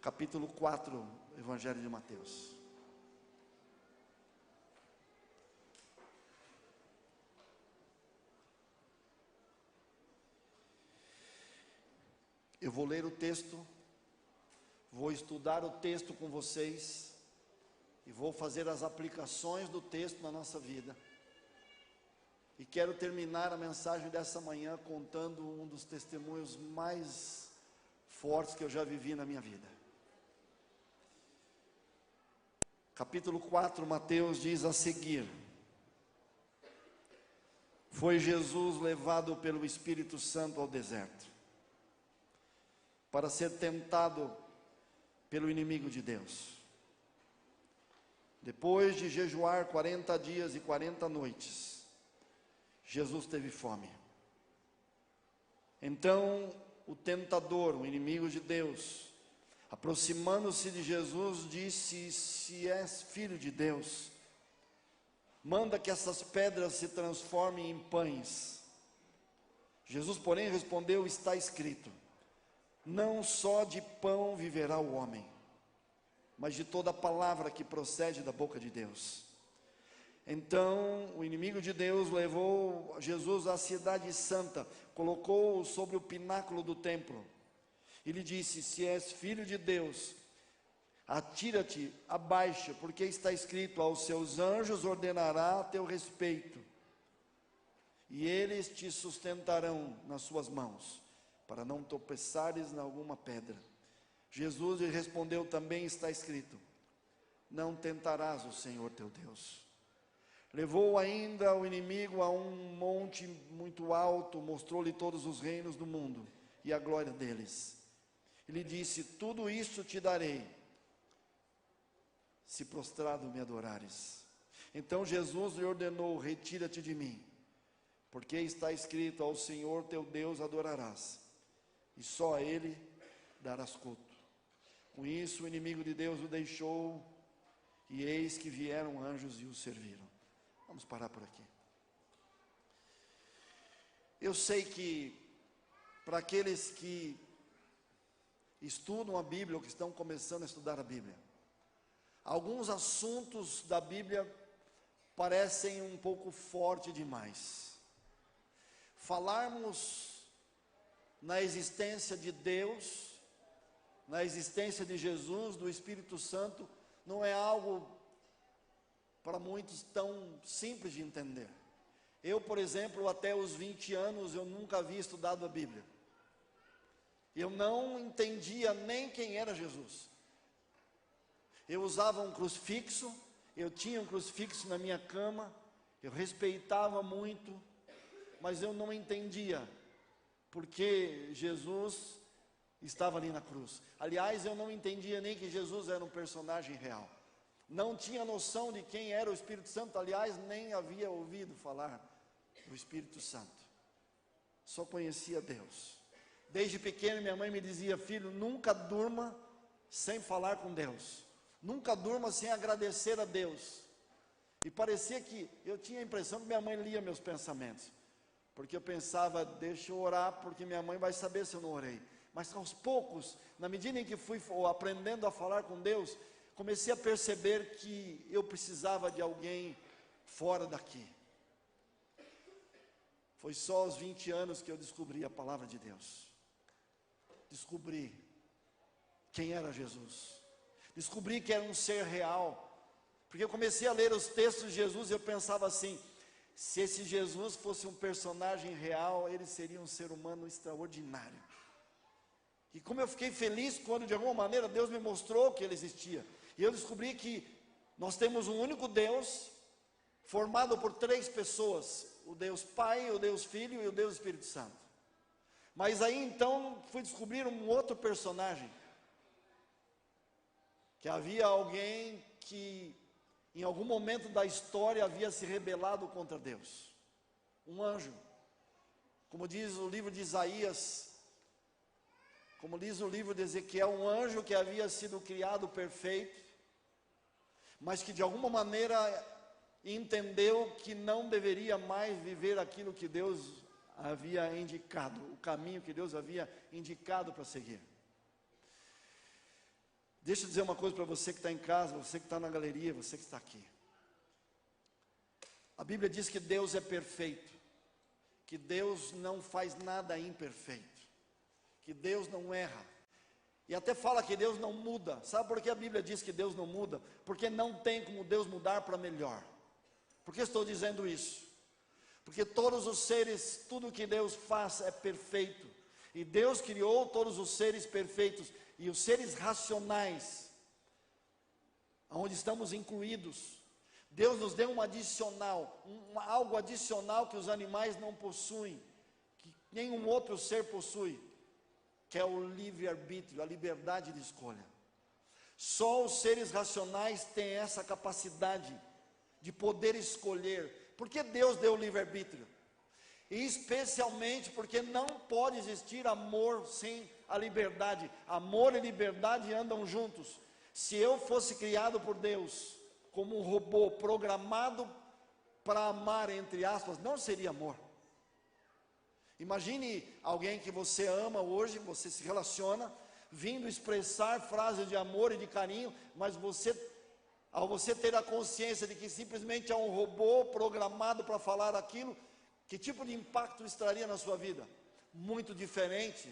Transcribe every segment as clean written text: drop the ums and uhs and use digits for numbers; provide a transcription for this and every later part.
capítulo 4, Evangelho de Mateus. Eu vou ler o texto, vou estudar o texto com vocês e vou fazer as aplicações do texto na nossa vida. E quero terminar a mensagem dessa manhã contando um dos testemunhos mais fortes que eu já vivi na minha vida. Capítulo 4, Mateus diz a seguir: foi Jesus levado pelo Espírito Santo ao deserto, para ser tentado pelo inimigo de Deus. Depois de jejuar 40 dias e 40 noites, Jesus teve fome. Então o tentador, o inimigo de Deus, aproximando-se de Jesus, disse: se és filho de Deus, manda que essas pedras se transformem em pães. Jesus, porém, respondeu: está escrito, não só de pão viverá o homem, mas de toda palavra que procede da boca de Deus. Então o inimigo de Deus levou Jesus à cidade santa, colocou-o sobre o pináculo do templo e lhe disse: se és filho de Deus, atira-te abaixo, porque está escrito, aos seus anjos ordenará a teu respeito, e eles te sustentarão nas suas mãos, para não tropeçares em alguma pedra. Jesus lhe respondeu: também está escrito, não tentarás o Senhor teu Deus. Levou ainda o inimigo a um monte muito alto, mostrou-lhe todos os reinos do mundo e a glória deles. E lhe disse: tudo isso te darei, se prostrado me adorares. Então Jesus lhe ordenou: retira-te de mim, porque está escrito, ao Senhor teu Deus adorarás, e só a Ele darás culto. Com isso o inimigo de Deus o deixou, e eis que vieram anjos e o serviram. Vamos parar por aqui. Eu sei que para aqueles que estudam a Bíblia ou que estão começando a estudar a Bíblia, alguns assuntos da Bíblia parecem um pouco forte demais. Falarmos na existência de Deus, na existência de Jesus, do Espírito Santo, não é algo para muitos tão simples de entender. Eu, por exemplo, até os 20 anos, eu nunca havia estudado a Bíblia. Eu não entendia nem quem era Jesus. Eu usava um crucifixo, eu tinha um crucifixo na minha cama, eu respeitava muito, mas eu não entendia porque Jesus estava ali na cruz. Aliás, eu não entendia nem que Jesus era um personagem real. Não tinha noção de quem era o Espírito Santo. Aliás, nem havia ouvido falar do Espírito Santo. Só conhecia Deus. Desde pequeno minha mãe me dizia: filho, nunca durma sem falar com Deus. Nunca durma sem agradecer a Deus. E parecia que eu tinha a impressão que minha mãe lia meus pensamentos, porque eu pensava: deixa eu orar, porque minha mãe vai saber se eu não orei. Mas aos poucos, na medida em que fui aprendendo a falar com Deus, comecei a perceber que eu precisava de alguém fora daqui. Foi só aos 20 anos que eu descobri a palavra de Deus. Descobri quem era Jesus. Descobri que era um ser real. Porque eu comecei a ler os textos de Jesus e eu pensava assim: se esse Jesus fosse um personagem real, ele seria um ser humano extraordinário. E como eu fiquei feliz quando de alguma maneira Deus me mostrou que ele existia. E eu descobri que nós temos um único Deus, formado por 3 pessoas: o Deus Pai, o Deus Filho e o Deus Espírito Santo. Mas aí então fui descobrir um outro personagem, que havia alguém que em algum momento da história havia se rebelado contra Deus. Um anjo, como diz o livro de Isaías, como diz o livro de Ezequiel, um anjo que havia sido criado perfeito, mas que de alguma maneira entendeu que não deveria mais viver aquilo que Deus havia indicado, o caminho que Deus havia indicado para seguir. Deixa eu dizer uma coisa para você que está em casa, você que está na galeria, você que está aqui. A Bíblia diz que Deus é perfeito, que Deus não faz nada imperfeito, que Deus não erra. E até fala que Deus não muda. Sabe por que a Bíblia diz que Deus não muda? Porque não tem como Deus mudar para melhor. Por que estou dizendo isso? Porque todos os seres, tudo que Deus faz é perfeito. E Deus criou todos os seres perfeitos. E os seres racionais, onde estamos incluídos, Deus nos deu um adicional, algo adicional que os animais não possuem, que nenhum outro ser possui, que é o livre-arbítrio, a liberdade de escolha. Só os seres racionais têm essa capacidade de poder escolher. Por que Deus deu o livre-arbítrio? E especialmente porque não pode existir amor sem a liberdade. Amor e liberdade andam juntos. Se eu fosse criado por Deus como um robô programado para amar, entre aspas, não seria amor. Imagine alguém que você ama hoje, você se relaciona, vindo expressar frases de amor e de carinho, mas ao você ter a consciência de que simplesmente é um robô programado para falar aquilo, que tipo de impacto isso traria na sua vida? Muito diferente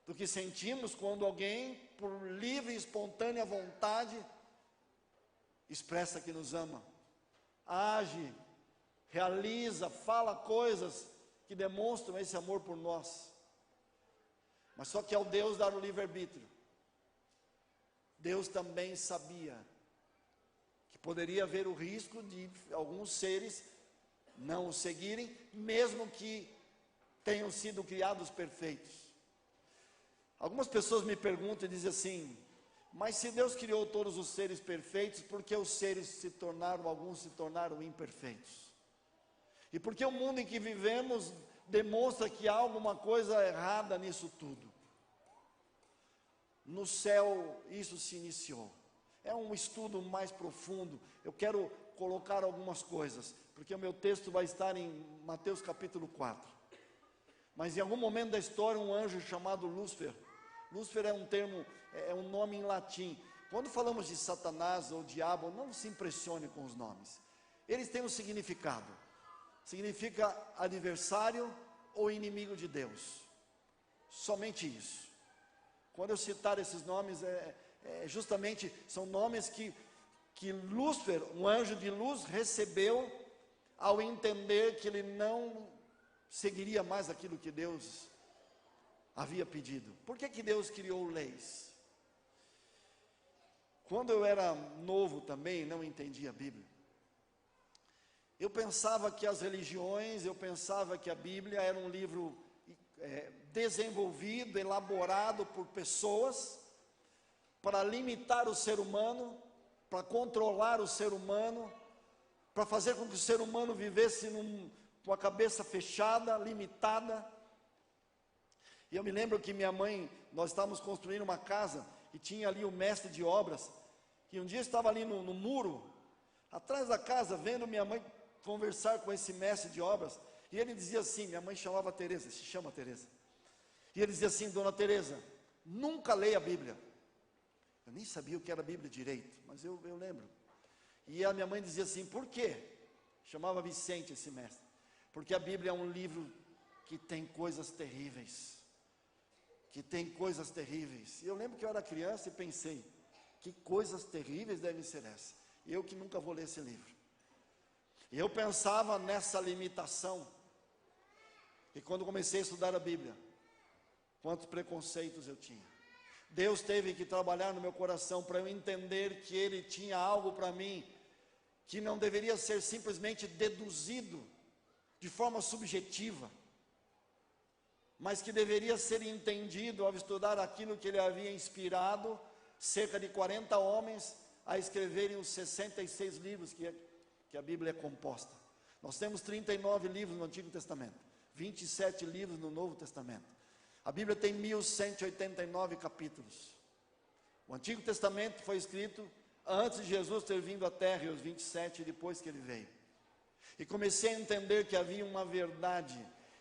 do que sentimos quando alguém, por livre e espontânea vontade, expressa que nos ama, age, realiza, fala coisas que demonstram esse amor por nós. Mas só que ao Deus dar o livre-arbítrio, Deus também sabia que poderia haver o risco de alguns seres não o seguirem, mesmo que tenham sido criados perfeitos. Algumas pessoas me perguntam e dizem assim: mas se Deus criou todos os seres perfeitos, por que alguns se tornaram imperfeitos? E por que o mundo em que vivemos demonstra que há alguma coisa errada nisso tudo? No céu isso se iniciou. É um estudo mais profundo. Eu quero colocar algumas coisas, porque o meu texto vai estar em Mateus capítulo 4. Mas em algum momento da história, um anjo chamado Lúcifer é um termo, é um nome em latim. Quando falamos de Satanás ou diabo, não se impressione com os nomes. Eles têm um significado. Significa adversário ou inimigo de Deus. Somente isso. Quando eu citar esses nomes, justamente são nomes que Lúcifer, um anjo de luz, recebeu ao entender que ele não seguiria mais aquilo que Deus havia pedido. Por que Deus criou leis? Quando eu era novo também, não entendia a Bíblia. Eu pensava que as religiões, eu pensava que a Bíblia era um livro desenvolvido, elaborado por pessoas, para limitar o ser humano, para controlar o ser humano, para fazer com que o ser humano vivesse com a cabeça fechada, limitada. E eu me lembro que minha mãe, nós estávamos construindo uma casa, e tinha ali o mestre de obras, que um dia estava ali no muro, atrás da casa, vendo minha mãe conversar com esse mestre de obras, e ele dizia assim, minha mãe chamava Teresa, se chama Teresa, e ele dizia assim: dona Teresa, nunca leia a Bíblia. Eu nem sabia o que era a Bíblia direito, mas eu lembro. E a minha mãe dizia assim: por quê? Chamava Vicente esse mestre. Porque a Bíblia é um livro que tem coisas terríveis. Que tem coisas terríveis. E eu lembro que eu era criança e pensei: que coisas terríveis devem ser essas? Eu que nunca vou ler esse livro. E eu pensava nessa limitação. E quando comecei a estudar a Bíblia, quantos preconceitos eu tinha. Deus teve que trabalhar no meu coração para eu entender que Ele tinha algo para mim, que não deveria ser simplesmente deduzido de forma subjetiva, mas que deveria ser entendido ao estudar aquilo que Ele havia inspirado cerca de 40 homens a escreverem os 66 livros que a Bíblia é composta. Nós temos 39 livros no Antigo Testamento, 27 livros no Novo Testamento. A Bíblia tem 1189 capítulos. O Antigo Testamento foi escrito antes de Jesus ter vindo à Terra, e os 27 depois que Ele veio. E comecei a entender que havia uma verdade,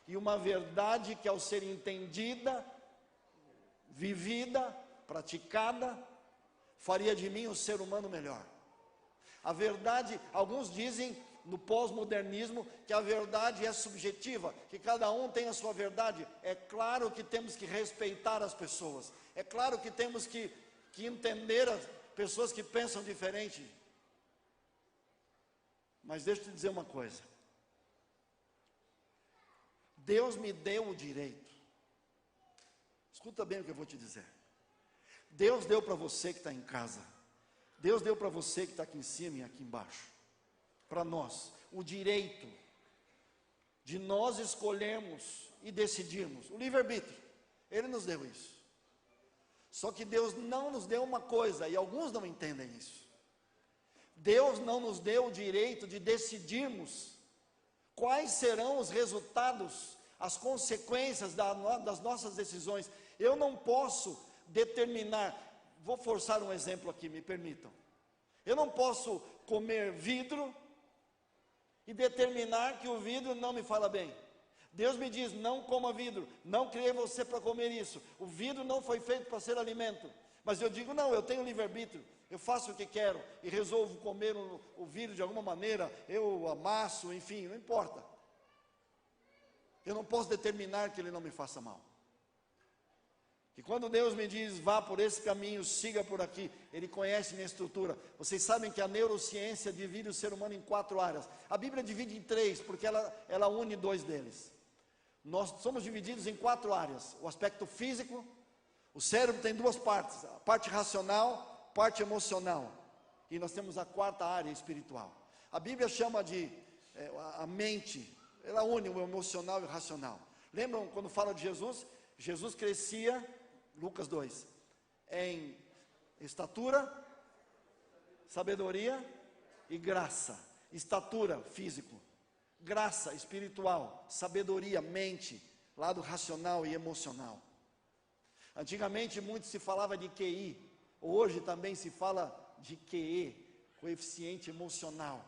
e uma verdade que, ao ser entendida, vivida, praticada, faria de mim um ser humano melhor. A verdade, alguns dizem no pós-modernismo que a verdade é subjetiva, que cada um tem a sua verdade. É claro que temos que respeitar as pessoas, é claro que temos que entender as pessoas que pensam diferente. Mas deixa eu te dizer uma coisa: Deus me deu o direito, escuta bem o que eu vou te dizer. Deus deu para você que está em casa, Deus deu para você que está aqui em cima e aqui embaixo, para nós, o direito de nós escolhermos e decidirmos, o livre-arbítrio. Ele nos deu isso. Só que Deus não nos deu uma coisa, e alguns não entendem isso. Deus não nos deu o direito de decidirmos quais serão os resultados, as consequências das nossas decisões. Eu não posso determinar, vou forçar um exemplo aqui, me permitam. Eu não posso comer vidro e determinar que o vidro não me fala bem. Deus me diz: não coma vidro, não criei você para comer isso, o vidro não foi feito para ser alimento. Mas eu digo: não, eu tenho livre-arbítrio, eu faço o que quero e resolvo comer o vidro de alguma maneira, eu amasso, enfim, não importa. Eu não posso determinar que ele não me faça mal. E quando Deus me diz: vá por esse caminho, siga por aqui, Ele conhece minha estrutura. Vocês sabem que a neurociência divide o ser humano em 4 áreas. A Bíblia divide em 3, porque ela une 2 deles. Nós somos divididos em 4 áreas: o aspecto físico, o cérebro tem 2 partes, a parte racional, a parte emocional, e nós temos a 4ª área, espiritual. A Bíblia chama de a mente, ela une o emocional e o racional. Lembram quando fala de Jesus? Jesus crescia, Lucas 2, em estatura, sabedoria e graça. Estatura, físico; graça, espiritual; sabedoria, mente, lado racional e emocional. Antigamente muito se falava de QI, hoje também se fala de QE, coeficiente emocional.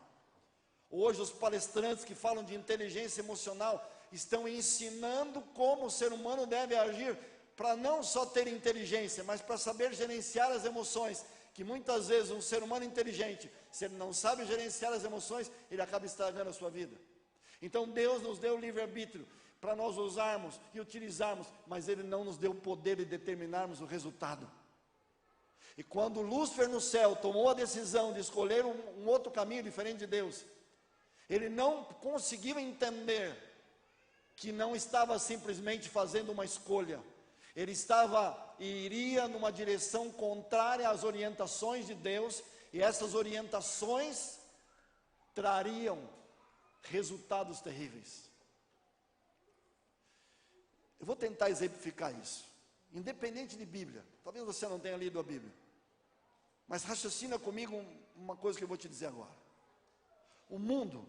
Hoje os palestrantes que falam de inteligência emocional estão ensinando como o ser humano deve agir, para não só ter inteligência, mas para saber gerenciar as emoções. Que muitas vezes um ser humano inteligente, se ele não sabe gerenciar as emoções, ele acaba estragando a sua vida. Então Deus nos deu o livre-arbítrio para nós usarmos e utilizarmos, mas Ele não nos deu o poder de determinarmos o resultado. E quando Lúcifer no céu tomou a decisão de escolher um outro caminho diferente de Deus, ele não conseguiu entender que não estava simplesmente fazendo uma escolha, ele iria numa direção contrária às orientações de Deus, e essas orientações trariam resultados terríveis. Eu vou tentar exemplificar isso, independente de Bíblia. Talvez você não tenha lido a Bíblia, mas raciocina comigo uma coisa que eu vou te dizer agora. O mundo,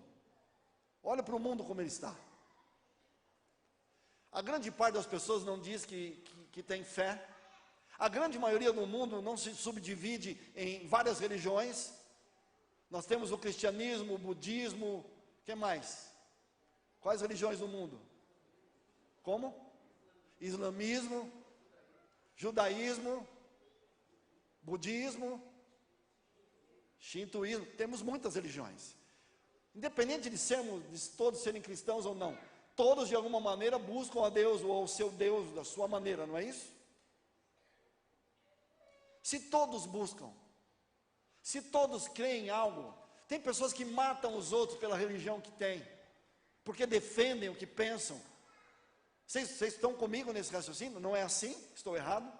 olha para o mundo como ele está. A grande parte das pessoas não diz que tem fé. A grande maioria do mundo não se subdivide em várias religiões. Nós temos o cristianismo, o budismo, o que mais? Quais religiões no mundo? Como? Islamismo, judaísmo, budismo, shintoísmo. Temos muitas religiões. Independente de todos serem cristãos ou não, todos de alguma maneira buscam a Deus ou ao seu Deus da sua maneira, não é isso? Se todos buscam, se todos creem em algo, tem pessoas que matam os outros pela religião que têm, porque defendem o que pensam. Vocês estão comigo nesse raciocínio? Não é assim? Estou errado?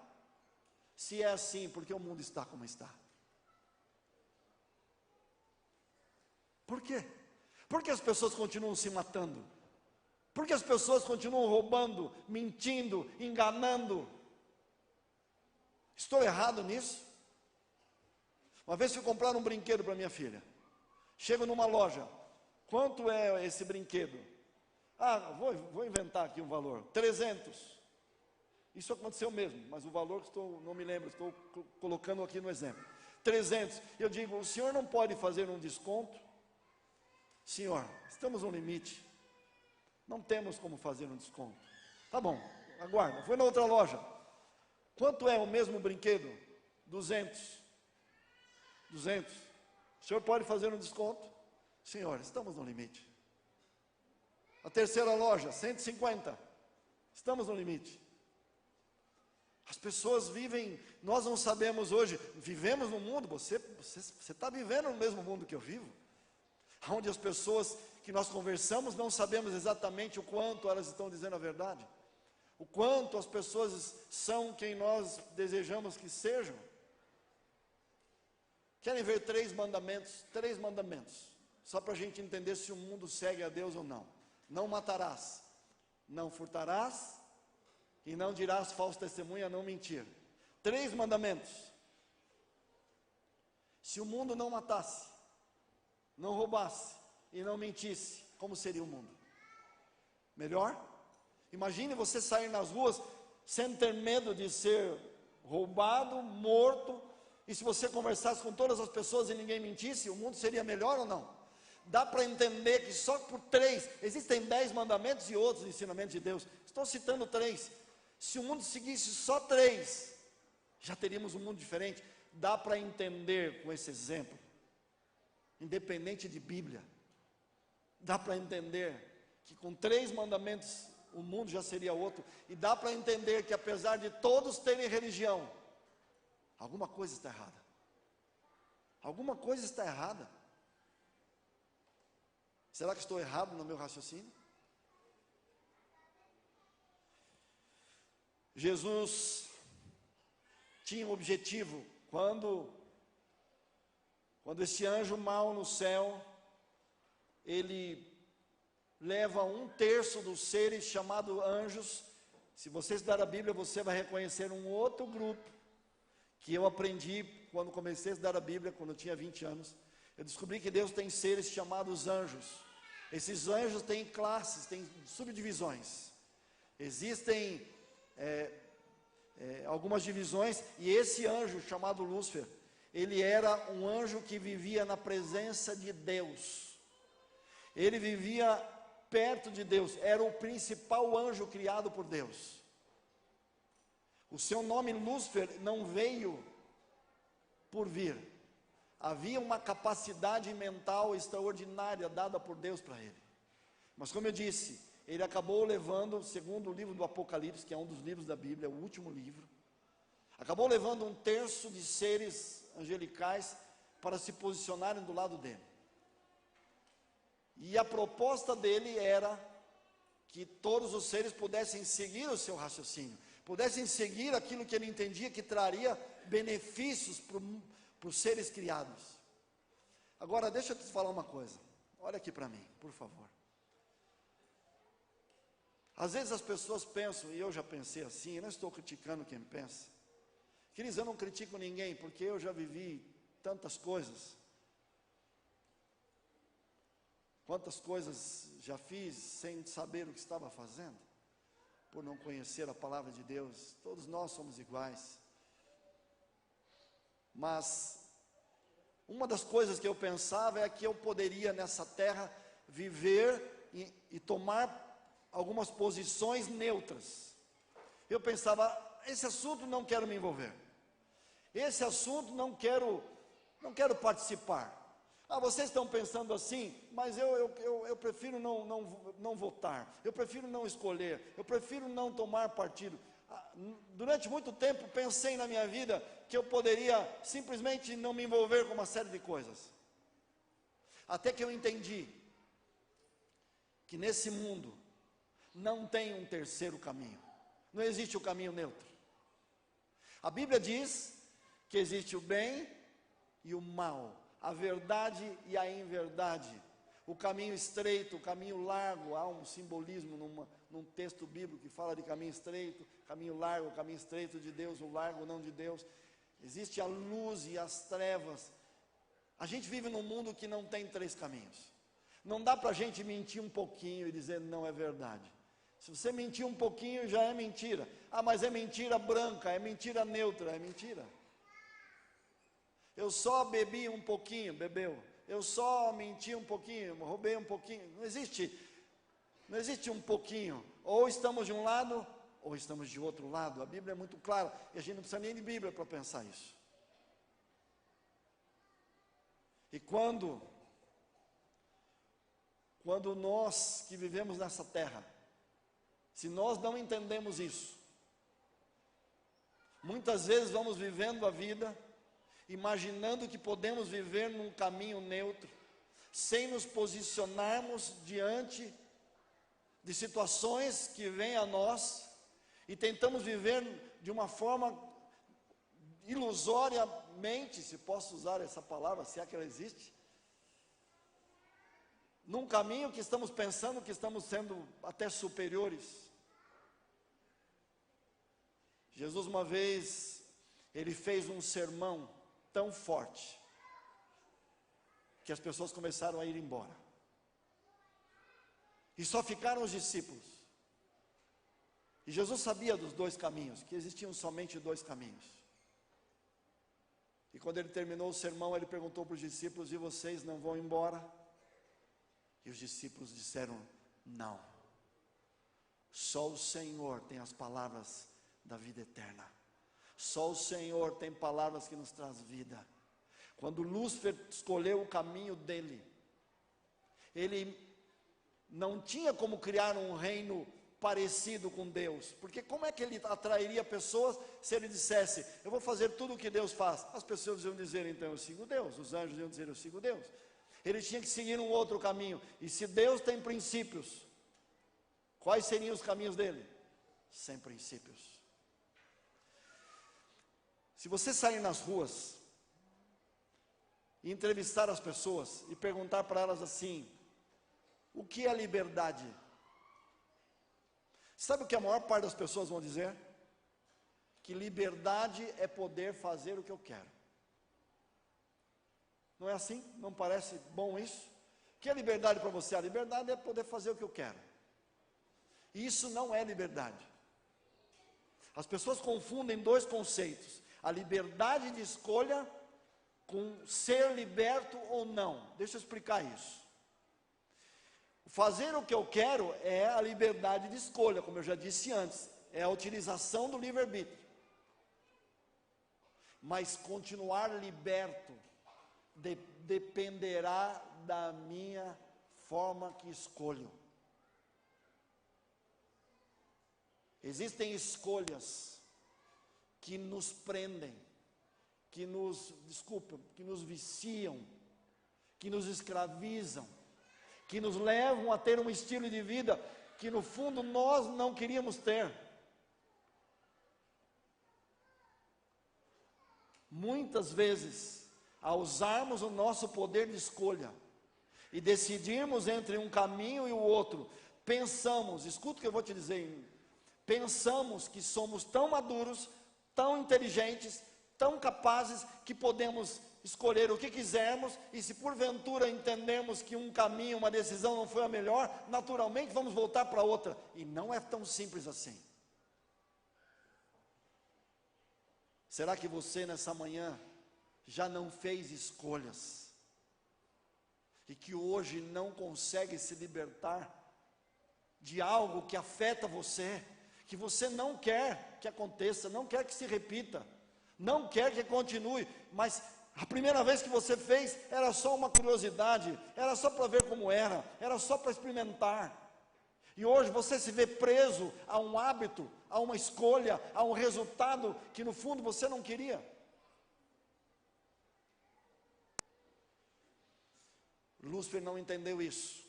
Se é assim, por que o mundo está como está? Por quê? Por que as pessoas continuam se matando? Por que as pessoas continuam roubando, mentindo, enganando? Estou errado nisso? Uma vez fui comprar um brinquedo para minha filha. Chego numa loja. Quanto é esse brinquedo? Vou inventar aqui um valor. 300. Isso aconteceu mesmo, mas o valor que não me lembro, estou colocando aqui no exemplo. 300. Eu digo: o senhor não pode fazer um desconto? Senhor, estamos no limite. Não temos como fazer um desconto. Tá bom, aguarda. Foi na outra loja. Quanto é o mesmo brinquedo? 200. 200. O senhor pode fazer um desconto? Senhor, estamos no limite. A terceira loja, 150. Estamos no limite. As pessoas vivem, nós não sabemos hoje, vivemos no mundo, você está vivendo no mesmo mundo que eu vivo, onde as pessoas que nós conversamos não sabemos exatamente o quanto elas estão dizendo a verdade, o quanto as pessoas são quem nós desejamos que sejam. Querem ver 3 mandamentos? 3 mandamentos, só para a gente entender se o mundo segue a Deus ou não. Não matarás, não furtarás, e não dirás falso testemunho, a não mentir. 3 mandamentos. Se o mundo não matasse, não roubasse e não mentisse, como seria o mundo? Melhor? Imagine você sair nas ruas sem ter medo de ser roubado, morto, e se você conversasse com todas as pessoas e ninguém mentisse, o mundo seria melhor ou não? Dá para entender que só por 3, existem 10 mandamentos e outros ensinamentos de Deus, estou citando 3, se o mundo seguisse só 3, já teríamos um mundo diferente. Dá para entender com esse exemplo, independente de Bíblia, dá para entender que com 3 mandamentos o mundo já seria outro, e dá para entender que apesar de todos terem religião, alguma coisa está errada, alguma coisa está errada. Será que estou errado no meu raciocínio? Jesus tinha um objetivo, quando esse anjo mau no céu, ele leva 1/3 dos seres chamados anjos. Se você estudar a Bíblia, você vai reconhecer um outro grupo, que eu aprendi quando comecei a estudar a Bíblia, quando eu tinha 20 anos, eu descobri que Deus tem seres chamados anjos. Esses anjos têm classes, têm subdivisões, existem algumas divisões, e esse anjo chamado Lúcifer, ele era um anjo que vivia na presença de Deus, ele vivia perto de Deus, era o principal anjo criado por Deus. O seu nome Lúcifer não veio por vir, havia uma capacidade mental extraordinária dada por Deus para ele, mas como eu disse, ele acabou levando, segundo o livro do Apocalipse, que é um dos livros da Bíblia, o último livro, acabou levando 1/3 de seres angelicais para se posicionarem do lado dele. E a proposta dele era que todos os seres pudessem seguir o seu raciocínio, pudessem seguir aquilo que ele entendia que traria benefícios para os seres criados. Agora, deixa eu te falar uma coisa, olha aqui para mim, por favor. Às vezes as pessoas pensam, e eu já pensei assim, eu não estou criticando quem pensa. Queridos, eu não critico ninguém, porque eu já vivi tantas coisas. Quantas coisas já fiz sem saber o que estava fazendo, por não conhecer a palavra de Deus. Todos nós somos iguais. Mas uma das coisas que eu pensava é que eu poderia nessa terra viver e tomar algumas posições neutras. Eu pensava, esse assunto não quero me envolver, esse assunto não quero participar. Vocês estão pensando assim, mas eu prefiro não votar, eu prefiro não escolher, eu prefiro não tomar partido. Durante muito tempo pensei na minha vida que eu poderia simplesmente não me envolver com uma série de coisas, até que eu entendi que nesse mundo não tem um terceiro caminho, não existe o caminho neutro. A Bíblia diz que existe o bem e o mal, a verdade e a inverdade, o caminho estreito, o caminho largo. Há um simbolismo num texto bíblico que fala de caminho estreito, caminho largo, o caminho estreito de Deus, o largo não de Deus. Existe a luz e as trevas. A gente vive num mundo que não tem 3 caminhos. Não dá para a gente mentir um pouquinho e dizer não é verdade. Se você mentir um pouquinho já é mentira. Mas é mentira branca, é mentira neutra, é mentira. Eu só bebi um pouquinho, bebeu. Eu só menti um pouquinho, roubei um pouquinho. Não existe um pouquinho. Ou estamos de um lado, ou estamos de outro lado. A Bíblia é muito clara, e a gente não precisa nem de Bíblia para pensar isso. E quando nós que vivemos nessa terra, se nós não entendemos isso, muitas vezes vamos vivendo a vida, imaginando que podemos viver num caminho neutro, sem nos posicionarmos diante de situações que vêm a nós, e tentamos viver de uma forma ilusoriamente, se posso usar essa palavra, se é que ela existe, num caminho que estamos pensando que estamos sendo até superiores. Jesus uma vez, ele fez um sermão tão forte, que as pessoas começaram a ir embora, e só ficaram os discípulos. E Jesus sabia dos dois caminhos, que existiam somente dois caminhos. E quando ele terminou o sermão, ele perguntou para os discípulos: e vocês não vão embora? E os discípulos disseram: não, só o Senhor tem as palavras da vida eterna, só o Senhor tem palavras que nos traz vida. Quando Lúcifer escolheu o caminho dele, ele não tinha como criar um reino parecido com Deus, porque como é que ele atrairia pessoas se ele dissesse: eu vou fazer tudo o que Deus faz? As pessoas iam dizer: então eu sigo Deus. Os anjos iam dizer: eu sigo Deus. Ele tinha que seguir um outro caminho. E se Deus tem princípios, quais seriam os caminhos dele? Sem princípios. Se você sair nas ruas e entrevistar as pessoas e perguntar para elas assim: o que é liberdade? Sabe o que a maior parte das pessoas vão dizer? Que liberdade é poder fazer o que eu quero. Não é assim? Não parece bom isso? O que é liberdade para você? A liberdade é poder fazer o que eu quero. E isso não é liberdade. As pessoas confundem dois conceitos: a liberdade de escolha com ser liberto ou não. Deixa eu explicar isso. Fazer o que eu quero é a liberdade de escolha, como eu já disse antes, é a utilização do livre-arbítrio. Mas continuar liberto dependerá da minha forma que escolho. Existem escolhas que nos prendem, que nos viciam, que nos escravizam, que nos levam a ter um estilo de vida que no fundo nós não queríamos ter. Muitas vezes, ao usarmos o nosso poder de escolha e decidirmos entre um caminho e o outro, pensamos, escuta o que eu vou te dizer, pensamos que somos tão maduros, tão inteligentes, tão capazes, que podemos escolher o que quisermos, e se porventura entendermos que um caminho, uma decisão não foi a melhor, naturalmente vamos voltar para outra. E não é tão simples assim. Será que você nessa manhã já não fez escolhas e que hoje não consegue se libertar de algo que afeta você, que você não quer que aconteça, não quer que se repita, não quer que continue, mas a primeira vez que você fez era só uma curiosidade, era só para ver como era só para experimentar. E hoje você se vê preso a um hábito, a uma escolha, a um resultado que no fundo você não queria. Lúcifer não entendeu isso.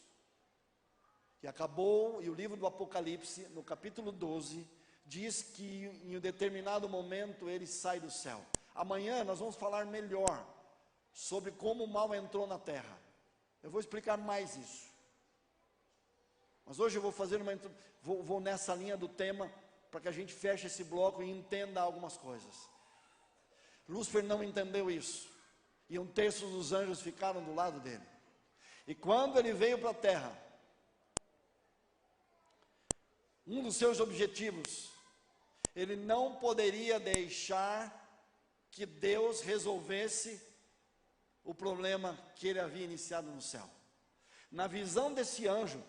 E acabou, e o livro do Apocalipse, no capítulo 12, diz que em um determinado momento ele sai do céu. Amanhã nós vamos falar melhor sobre como o mal entrou na terra. Eu vou explicar mais isso. Mas hoje eu vou fazer vou nessa linha do tema, para que a gente feche esse bloco e entenda algumas coisas. Lúcifer não entendeu isso. E um terço dos anjos ficaram do lado dele. E quando ele veio para a terra, um dos seus objetivos, ele não poderia deixar que Deus resolvesse o problema que ele havia iniciado no céu. Na visão desse anjo,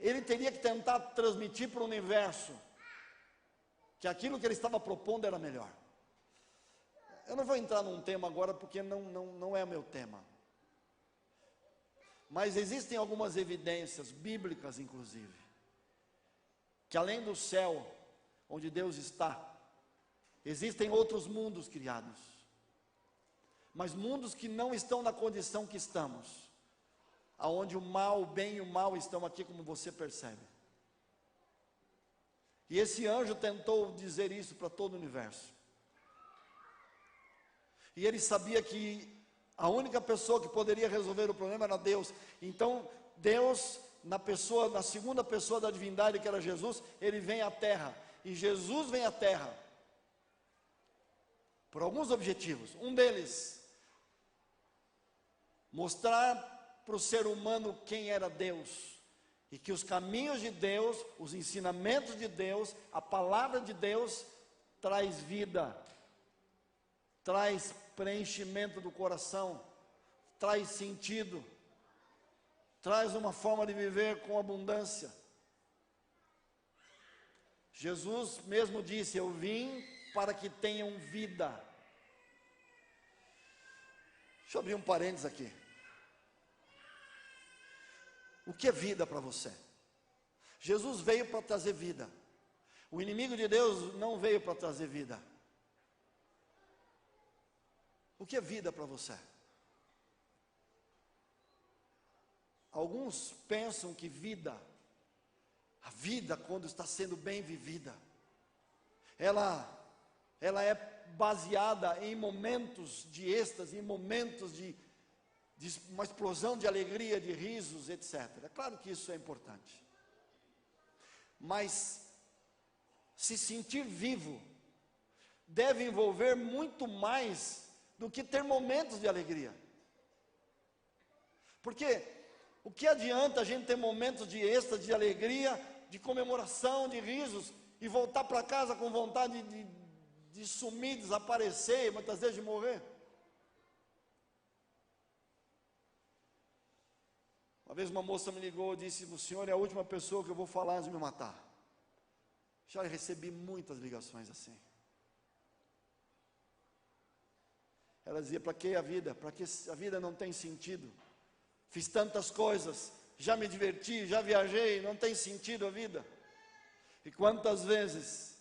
ele teria que tentar transmitir para o universo que aquilo que ele estava propondo era melhor. Eu não vou entrar num tema agora, porque não é o meu tema. Mas existem algumas evidências, bíblicas inclusive, que além do céu, onde Deus está, existem outros mundos criados. Mas mundos que não estão na condição que estamos, aonde o mal, o bem e o mal estão aqui, como você percebe. E esse anjo tentou dizer isso para todo o universo. E ele sabia que a única pessoa que poderia resolver o problema era Deus. Então, Deus, na segunda pessoa da divindade, que era Jesus, ele vem à terra. E Jesus vem à terra por alguns objetivos. Um deles, mostrar para o ser humano quem era Deus. E que os caminhos de Deus, os ensinamentos de Deus, a palavra de Deus traz vida, traz preenchimento do coração, traz sentido, traz uma forma de viver com abundância. Jesus mesmo disse: eu vim para que tenham vida. Deixa eu abrir um parênteses aqui. O que é vida para você? Jesus veio para trazer vida. O inimigo de Deus não veio para trazer vida. O que é vida para você? Alguns pensam que a vida quando está sendo bem vivida, ela é baseada em momentos de êxtase, em momentos de uma explosão de alegria, de risos, etc. É claro que isso é importante. Mas se sentir vivo deve envolver muito mais do que ter momentos de alegria. Porque o que adianta a gente ter momentos de êxtase, de alegria, de comemoração, de risos, e voltar para casa com vontade de sumir, desaparecer, muitas vezes de morrer? Uma vez uma moça me ligou e disse: o senhor é a última pessoa que eu vou falar antes de me matar. Já recebi muitas ligações assim. Ela dizia: para que a vida? Para que a vida não tem sentido? Fiz tantas coisas, já me diverti, já viajei, não tem sentido a vida. E quantas vezes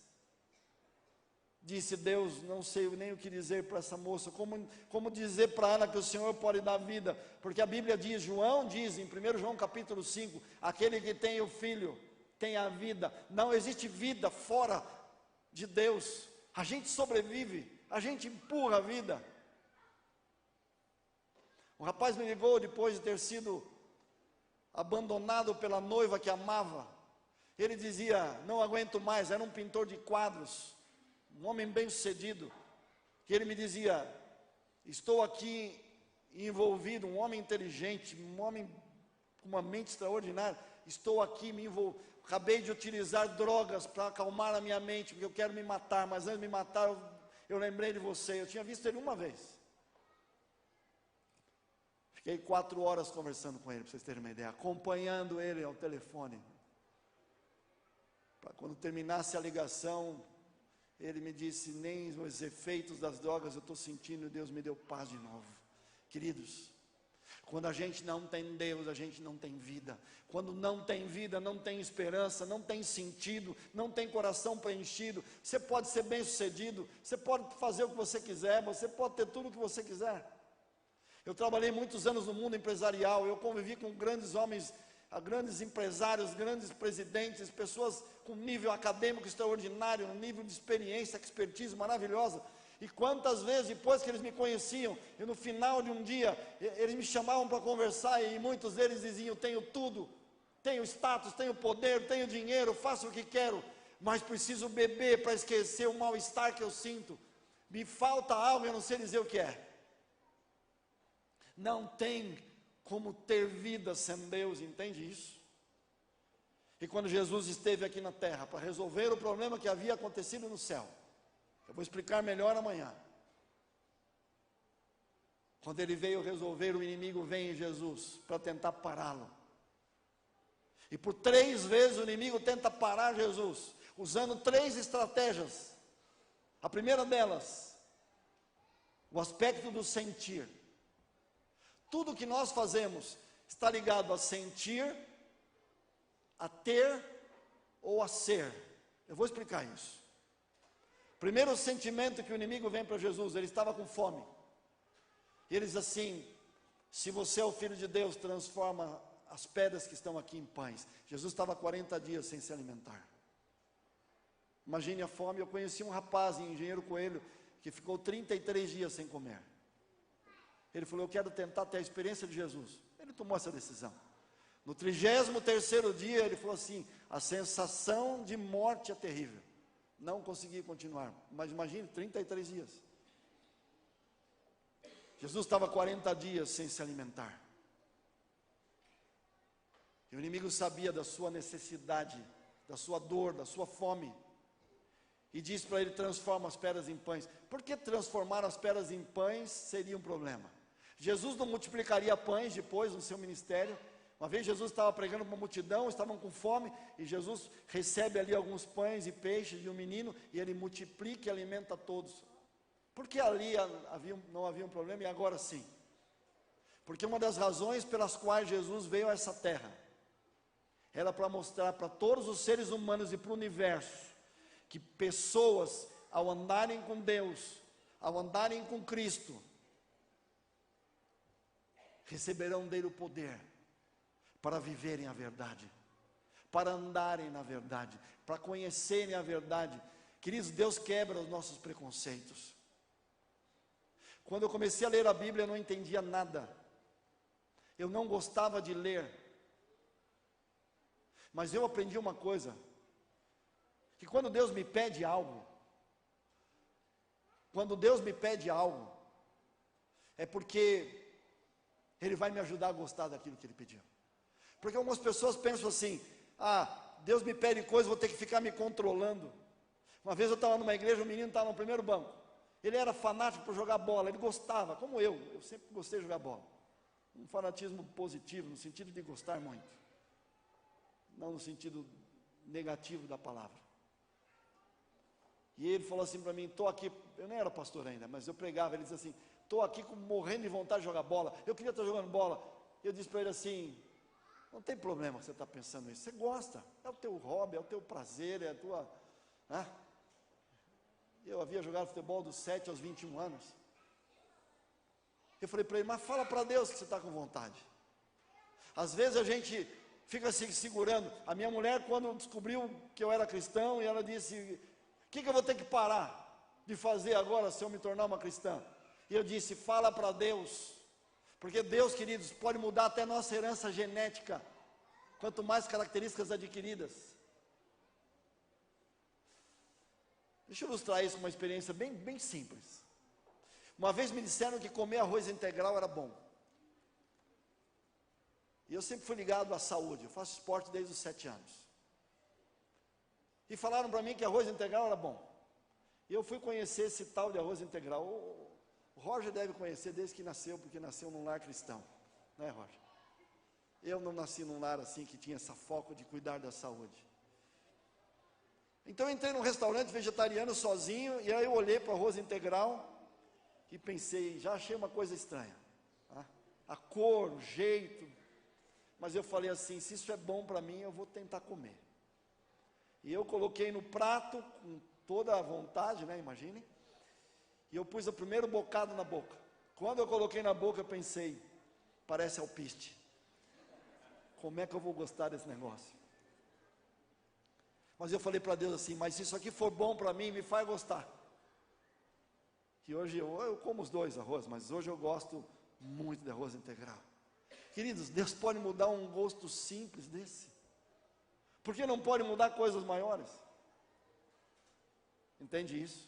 disse Deus, não sei nem o que dizer para essa moça, como dizer para ela que o Senhor pode dar vida, porque a Bíblia diz, João diz, em 1 João capítulo 5, aquele que tem o Filho, tem a vida. Não existe vida fora de Deus. A gente sobrevive, a gente empurra a vida. Um rapaz me ligou depois de ter sido abandonado pela noiva que amava. Ele dizia: não aguento mais. Era um pintor de quadros, um homem bem sucedido, que ele me dizia: estou aqui envolvido, um homem inteligente, um homem com uma mente extraordinária, estou aqui acabei de utilizar drogas para acalmar a minha mente, porque eu quero me matar, mas antes de me matar eu lembrei de você. Eu tinha visto ele uma vez. Fiquei 4 horas conversando com ele, para vocês terem uma ideia, acompanhando ele ao telefone. Para quando terminasse a ligação, ele me disse: nem os efeitos das drogas eu estou sentindo, e Deus me deu paz de novo. Queridos, quando a gente não tem Deus, a gente não tem vida. Quando não tem vida, não tem esperança, não tem sentido, não tem coração preenchido. Você pode ser bem sucedido, você pode fazer o que você quiser, você pode ter tudo o que você quiser. Eu trabalhei muitos anos no mundo empresarial, eu convivi com grandes homens, grandes empresários, grandes presidentes, pessoas com nível acadêmico extraordinário, um nível de experiência, expertise maravilhosa. E quantas vezes, depois que eles me conheciam, e no final de um dia, eles me chamavam para conversar, e muitos deles diziam: tenho tudo, tenho status, tenho poder, tenho dinheiro, faço o que quero, mas preciso beber para esquecer o mal-estar que eu sinto. Me falta algo, eu não sei dizer o que é. Não tem como ter vida sem Deus, entende isso? E quando Jesus esteve aqui na terra para resolver o problema que havia acontecido no céu, eu vou explicar melhor amanhã. Quando ele veio resolver, o inimigo vem em Jesus para tentar pará-lo. E por 3 vezes o inimigo tenta parar Jesus, usando 3 estratégias. A primeira delas, o aspecto do sentir. Tudo que nós fazemos está ligado a sentir, a ter ou a ser. Eu vou explicar isso. Primeiro sentimento que o inimigo vem para Jesus, ele estava com fome. E ele diz assim: se você é o Filho de Deus, transforma as pedras que estão aqui em pães. Jesus estava 40 dias sem se alimentar. Imagine a fome. Eu conheci um rapaz em Engenheiro Coelho que ficou 33 dias sem comer. Ele falou: eu quero tentar ter a experiência de Jesus. Ele tomou essa decisão. No 33º dia ele falou assim: a sensação de morte é terrível. Não consegui continuar. Mas imagine, 33 dias. Jesus estava 40 dias sem se alimentar. E o inimigo sabia da sua necessidade, da sua dor, da sua fome. E disse para ele: transforma as pedras em pães. Por que transformar as pedras em pães seria um problema? Jesus não multiplicaria pães depois no seu ministério. Uma vez Jesus estava pregando para uma multidão, estavam com fome, e Jesus recebe ali alguns pães e peixes de um menino, e ele multiplica e alimenta todos. Por que ali não havia um problema e agora sim? Porque uma das razões pelas quais Jesus veio a essa terra era para mostrar para todos os seres humanos e para o universo que pessoas, ao andarem com Deus, ao andarem com Cristo, receberão dele o poder para viverem a verdade, para andarem na verdade, para conhecerem a verdade. Queridos, Deus quebra os nossos preconceitos. Quando eu comecei a ler a Bíblia, eu não entendia nada. Eu não gostava de ler. Mas eu aprendi uma coisa, que quando Deus me pede algo, é porque Ele vai me ajudar a gostar daquilo que Ele pediu. Porque algumas pessoas pensam assim: Deus me pede coisa, vou ter que ficar me controlando. Uma vez eu estava numa igreja, um menino estava no primeiro banco. Ele era fanático por jogar bola, ele gostava, como eu sempre gostei de jogar bola. Um fanatismo positivo, no sentido de gostar muito. Não no sentido negativo da palavra. E ele falou assim para mim: estou aqui, eu nem era pastor ainda, mas eu pregava. Ele disse assim: estou aqui morrendo de vontade de jogar bola, eu queria estar jogando bola. Eu disse para ele assim: não tem problema que você está pensando isso, você gosta, é o teu hobby, é o teu prazer, é a tua... Eu havia jogado futebol dos 7 aos 21 anos. Eu falei para ele: mas fala para Deus que você está com vontade. Às vezes a gente fica se segurando. A minha mulher, quando descobriu que eu era cristão, e ela disse: o que eu vou ter que parar de fazer agora se eu me tornar uma cristã? E eu disse: fala para Deus. Porque Deus, queridos, pode mudar até nossa herança genética, quanto mais características adquiridas. Deixa eu ilustrar isso com uma experiência bem simples. Uma vez me disseram que comer arroz integral era bom. E eu sempre fui ligado à saúde, eu faço esporte desde os 7 anos. E falaram para mim que arroz integral era bom. E eu fui conhecer esse tal de arroz integral. O Roger deve conhecer desde que nasceu, porque nasceu num lar cristão, não é, Roger? Eu não nasci num lar assim que tinha esse foco de cuidar da saúde. Então eu entrei num restaurante vegetariano sozinho, e aí eu olhei para o arroz integral e pensei, já achei uma coisa estranha, a cor, o jeito, mas eu falei assim: se isso é bom para mim, eu vou tentar comer. E eu coloquei no prato com toda a vontade, né, imagine. E eu pus o primeiro bocado na boca. Quando eu coloquei na boca, eu pensei: parece alpiste. Como é que eu vou gostar desse negócio? Mas eu falei para Deus assim: mas se isso aqui for bom para mim, me faz gostar. E hoje eu como os dois arroz, mas hoje eu gosto muito de arroz integral. Queridos, Deus pode mudar um gosto simples desse. Por que não pode mudar coisas maiores? Entende isso?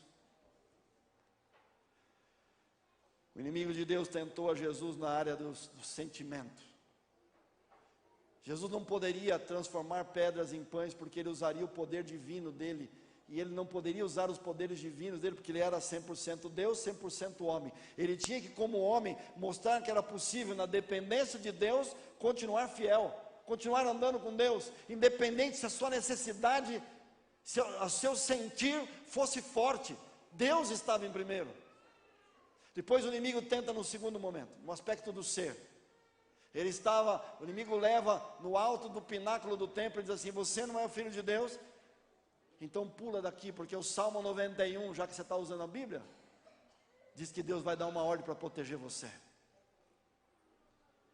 O inimigo de Deus tentou a Jesus na área do sentimento. Jesus não poderia transformar pedras em pães, porque ele usaria o poder divino dele, e ele não poderia usar os poderes divinos dele, porque ele era 100% Deus, 100% homem. Ele tinha que, como homem, mostrar que era possível, na dependência de Deus, continuar fiel, continuar andando com Deus, independente se a sua necessidade, se o seu sentir fosse forte. Deus estava em primeiro. Depois o inimigo tenta no segundo momento, no aspecto do ser. O inimigo leva no alto do pináculo do templo e diz assim: você não é o filho de Deus? Então pula daqui, porque o Salmo 91, já que você está usando a Bíblia, diz que Deus vai dar uma ordem para proteger você.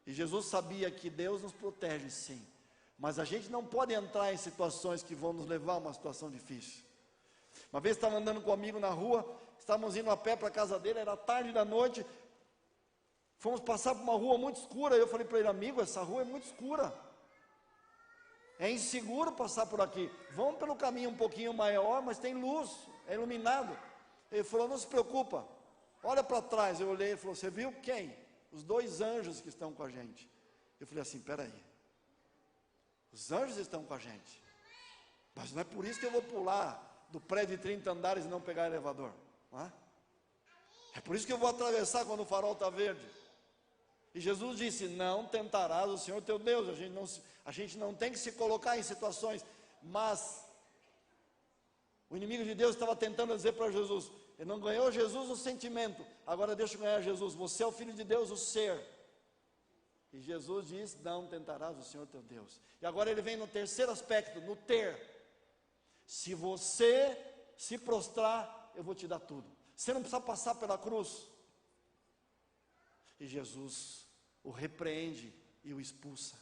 E Jesus sabia que Deus nos protege sim, mas a gente não pode entrar em situações que vão nos levar a uma situação difícil. Uma vez estava andando comigo na rua, estávamos indo a pé para a casa dele, era tarde da noite, fomos passar por uma rua muito escura, e eu falei para ele: amigo, essa rua é muito escura, é inseguro passar por aqui, vamos pelo caminho um pouquinho maior, mas tem luz, é iluminado. Ele falou: não se preocupa, olha para trás. Eu olhei e falou: você viu quem? Os 2 anjos que estão com a gente. Eu falei assim: espera aí, os anjos estão com a gente, mas não é por isso que eu vou pular do prédio de 30 andares e não pegar elevador, não é? É por isso que eu vou atravessar quando o farol está verde. E Jesus disse: não tentarás o Senhor teu Deus. A gente não tem que se colocar em situações, mas o inimigo de Deus estava tentando dizer para Jesus, ele não ganhou Jesus no sentimento, agora deixa eu ganhar Jesus, você é o Filho de Deus, o ser. E Jesus diz: não tentarás o Senhor teu Deus. E agora ele vem no terceiro aspecto, no ter. Se você se prostrar, eu vou te dar tudo. Você não precisa passar pela cruz. E Jesus o repreende e o expulsa.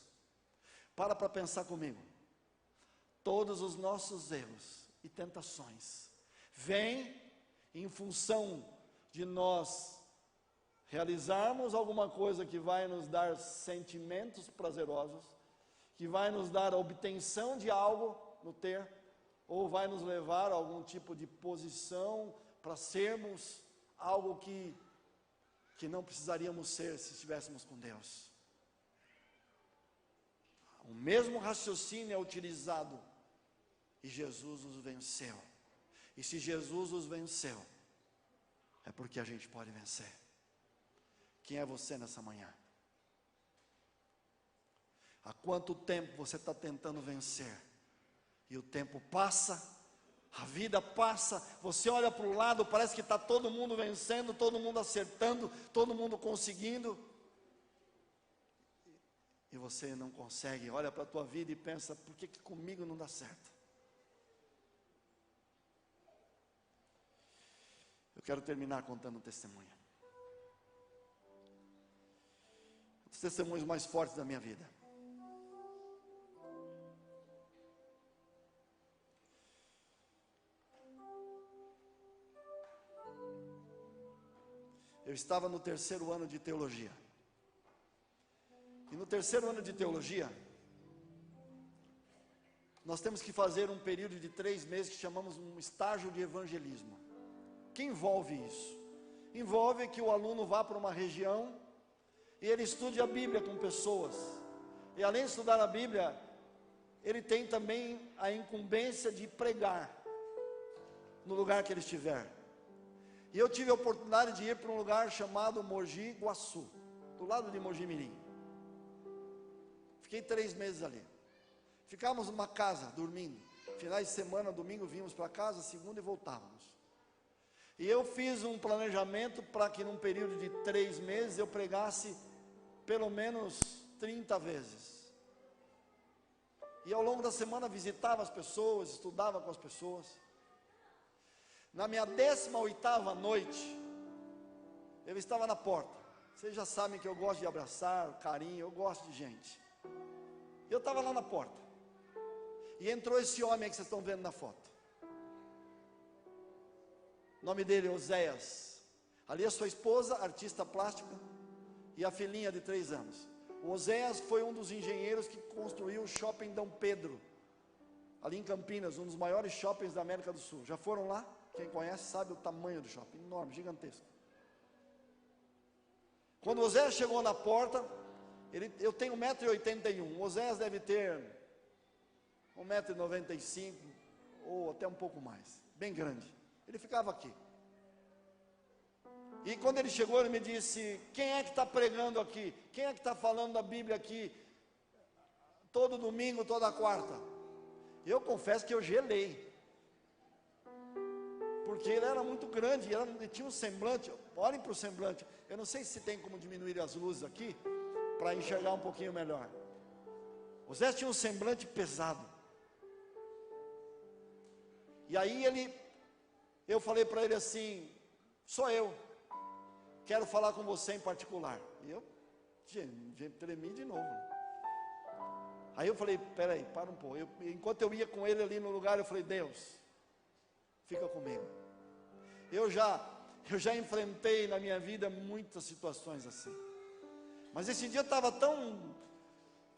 Para pensar comigo. Todos os nossos erros e tentações vêm em função de nós realizarmos alguma coisa que vai nos dar sentimentos prazerosos, que vai nos dar a obtenção de algo no ter, ou vai nos levar a algum tipo de posição para sermos algo que não precisaríamos ser se estivéssemos com Deus. O mesmo raciocínio é utilizado e Jesus os venceu. E se Jesus os venceu, é porque a gente pode vencer. Quem é você nessa manhã? Há quanto tempo você está tentando vencer? E o tempo passa, a vida passa, você olha para o lado, parece que está todo mundo vencendo, todo mundo acertando, todo mundo conseguindo, e você não consegue. Olha para a tua vida e pensa: por que comigo não dá certo? Eu quero terminar contando um testemunho. Um dos testemunhos mais fortes da minha vida. Eu estava no 3º ano de teologia. E no 3º ano de teologia, nós temos que fazer um período de 3 meses que chamamos um estágio de evangelismo. O que envolve isso? Envolve que o aluno vá para uma região e ele estude a Bíblia com pessoas. E além de estudar a Bíblia, ele tem também a incumbência de pregar no lugar que ele estiver. E eu tive a oportunidade de ir para um lugar chamado Mogi Guaçu, do lado de Mogi Mirim. Fiquei 3 meses ali. Ficávamos numa casa, dormindo. Finais de semana, domingo, vínhamos para casa, segunda e voltávamos. E eu fiz um planejamento para que num período de 3 meses eu pregasse pelo menos 30 vezes. E ao longo da semana visitava as pessoas, estudava com as pessoas. Na minha 18ª noite, eu estava na porta. Vocês já sabem que eu gosto de abraçar, carinho, eu gosto de gente. Eu estava lá na porta. E entrou esse homem aí que vocês estão vendo na foto. O nome dele é Oséias. Ali a sua esposa, artista plástica, e a filhinha de 3 anos. O Oséias foi um dos engenheiros que construiu o shopping Dom Pedro, ali em Campinas, um dos maiores shoppings da América do Sul. Já foram lá? Quem conhece sabe o tamanho do shopping, enorme, gigantesco. Quando o Oséias chegou na porta, eu tenho 1,81 m, o Oséias deve ter 1,95 m, ou até um pouco mais, bem grande. Ele ficava aqui. E quando ele chegou, ele me disse: quem é que está pregando aqui? Quem é que está falando da Bíblia aqui? Todo domingo, toda quarta. Eu confesso que eu gelei. Porque ele era muito grande, ele tinha um semblante. olhem para o semblante. Eu não sei se tem como diminuir as luzes aqui, para enxergar um pouquinho melhor. O Zé tinha um semblante pesado. E aí eu falei para ele assim: sou eu, quero falar com você em particular. E eu tremi de novo. Aí eu falei: peraí, para um pouco. Enquanto eu ia com ele ali no lugar, eu falei: Deus, fica comigo. Eu já enfrentei na minha vida muitas situações assim. Mas esse dia eu estava tão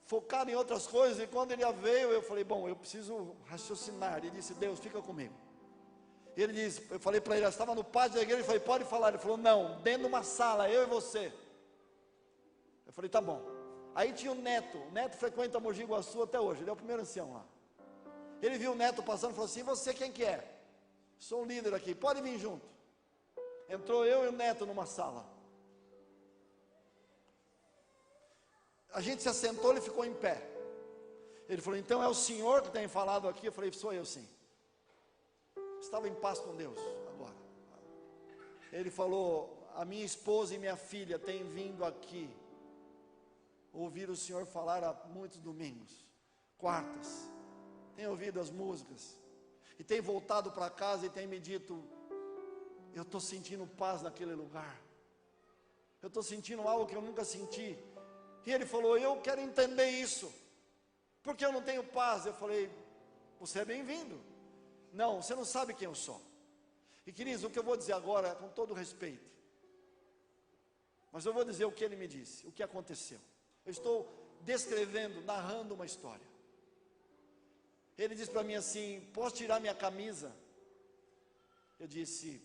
focado em outras coisas, e quando ele veio, eu falei: bom, eu preciso raciocinar. Ele disse: Deus, fica comigo. Ele disse, eu falei para ele, eu estava no pátio da igreja, eu falei: pode falar. Ele falou: não, dentro de uma sala, eu e você. Eu falei: tá bom. Aí tinha o Neto frequenta Mogi Guaçu até hoje, ele é o primeiro ancião lá. Ele viu o Neto passando e falou assim: você quem que é? Sou um líder aqui, pode vir junto. Entrou eu e o Neto numa sala. A gente se assentou, ele ficou em pé. Ele falou: então é o senhor que tem falado aqui? Eu falei: sou eu sim. Estava em paz com Deus agora. Ele falou: a minha esposa e minha filha têm vindo aqui ouvir o senhor falar há muitos domingos, quartas, tem ouvido as músicas, e tem voltado para casa e tem me dito: eu estou sentindo paz naquele lugar, eu estou sentindo algo que eu nunca senti. E ele falou: eu quero entender isso, porque eu não tenho paz. Eu falei: você é bem-vindo. Não, você não sabe quem eu sou. E queridos, o que eu vou dizer agora é com todo respeito, mas eu vou dizer o que ele me disse, o que aconteceu. Eu estou descrevendo, narrando uma história. Ele disse para mim assim: posso tirar minha camisa? Eu disse: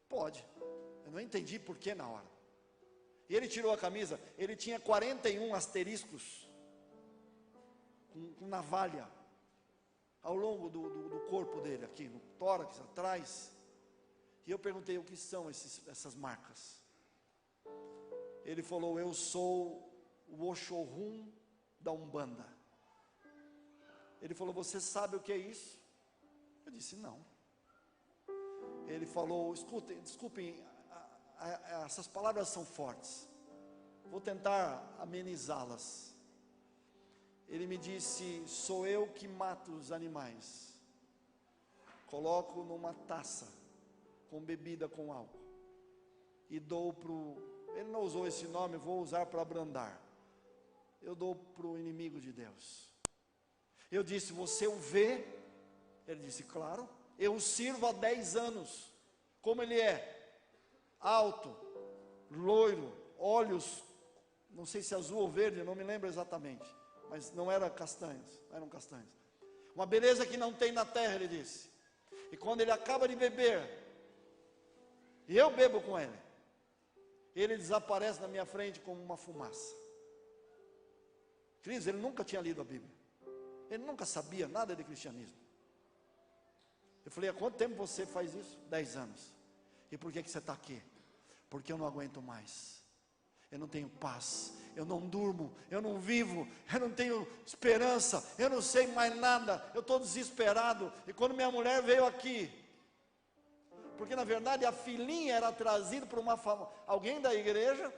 pode. Eu não entendi por que na hora. E ele tirou a camisa. Ele tinha 41 asteriscos com navalha ao longo do corpo dele, aqui no tórax, atrás. E eu perguntei: o que são essas marcas? Ele falou: eu sou o Oxorum da Umbanda. Ele falou: você sabe o que é isso? Eu disse: não. Ele falou: escutem, desculpem, essas palavras são fortes, vou tentar amenizá-las. Ele me disse: sou eu que mato os animais, coloco numa taça com bebida com álcool e dou para ele não usou esse nome, vou usar para abrandar, eu dou para o inimigo de Deus. Eu disse: você o vê? Ele disse: claro, eu o sirvo há 10 anos. Como ele é? Alto, loiro, olhos, não sei se azul ou verde, não me lembro exatamente, mas não eram castanhos. Uma beleza que não tem na terra, ele disse. E quando ele acaba de beber, e eu bebo com ele, ele desaparece na minha frente como uma fumaça. Queridos, ele nunca tinha lido a Bíblia, ele nunca sabia nada de cristianismo. Eu falei: há quanto tempo você faz isso? 10 anos. E por que você está aqui? Porque eu não aguento mais, eu não tenho paz, eu não durmo, eu não vivo, eu não tenho esperança, eu não sei mais nada, eu estou desesperado. E quando minha mulher veio aqui, porque na verdade a filhinha era trazida por alguém da igreja,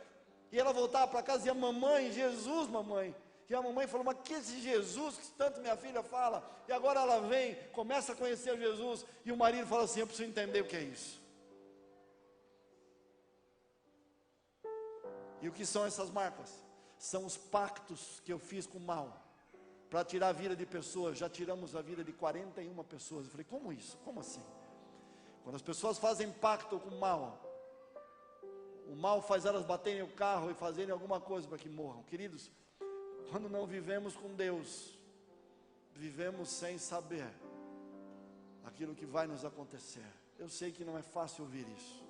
e ela voltava para casa e dizia: mamãe, Jesus, mamãe. E a mamãe falou: mas que esse Jesus que tanto minha filha fala? E agora ela vem, começa a conhecer Jesus, e o marido fala assim: eu preciso entender o que é isso. E o que são essas marcas? São os pactos que eu fiz com o mal, para tirar a vida de pessoas. Já tiramos a vida de 41 pessoas. Eu falei: como isso? Como assim? Quando as pessoas fazem pacto com o mal faz elas baterem o carro e fazerem alguma coisa para que morram. Queridos, quando não vivemos com Deus, vivemos sem saber aquilo que vai nos acontecer. Eu sei que não é fácil ouvir isso,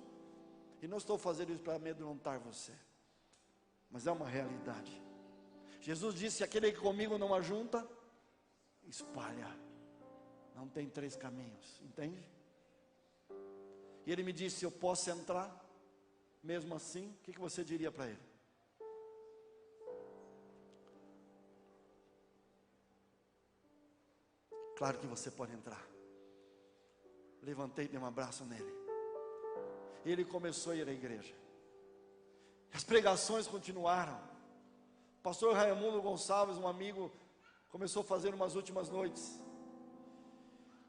e não estou fazendo isso para amedrontar você, mas é uma realidade. Jesus disse: aquele que comigo não ajunta, espalha. Não tem 3 caminhos, entende? E ele me disse: eu posso entrar? Mesmo assim, o que você diria para ele? Claro que você pode entrar. Levantei e dei um abraço nele. Ele começou a ir à igreja. As pregações continuaram. O pastor Raimundo Gonçalves, um amigo, começou a fazer umas últimas noites.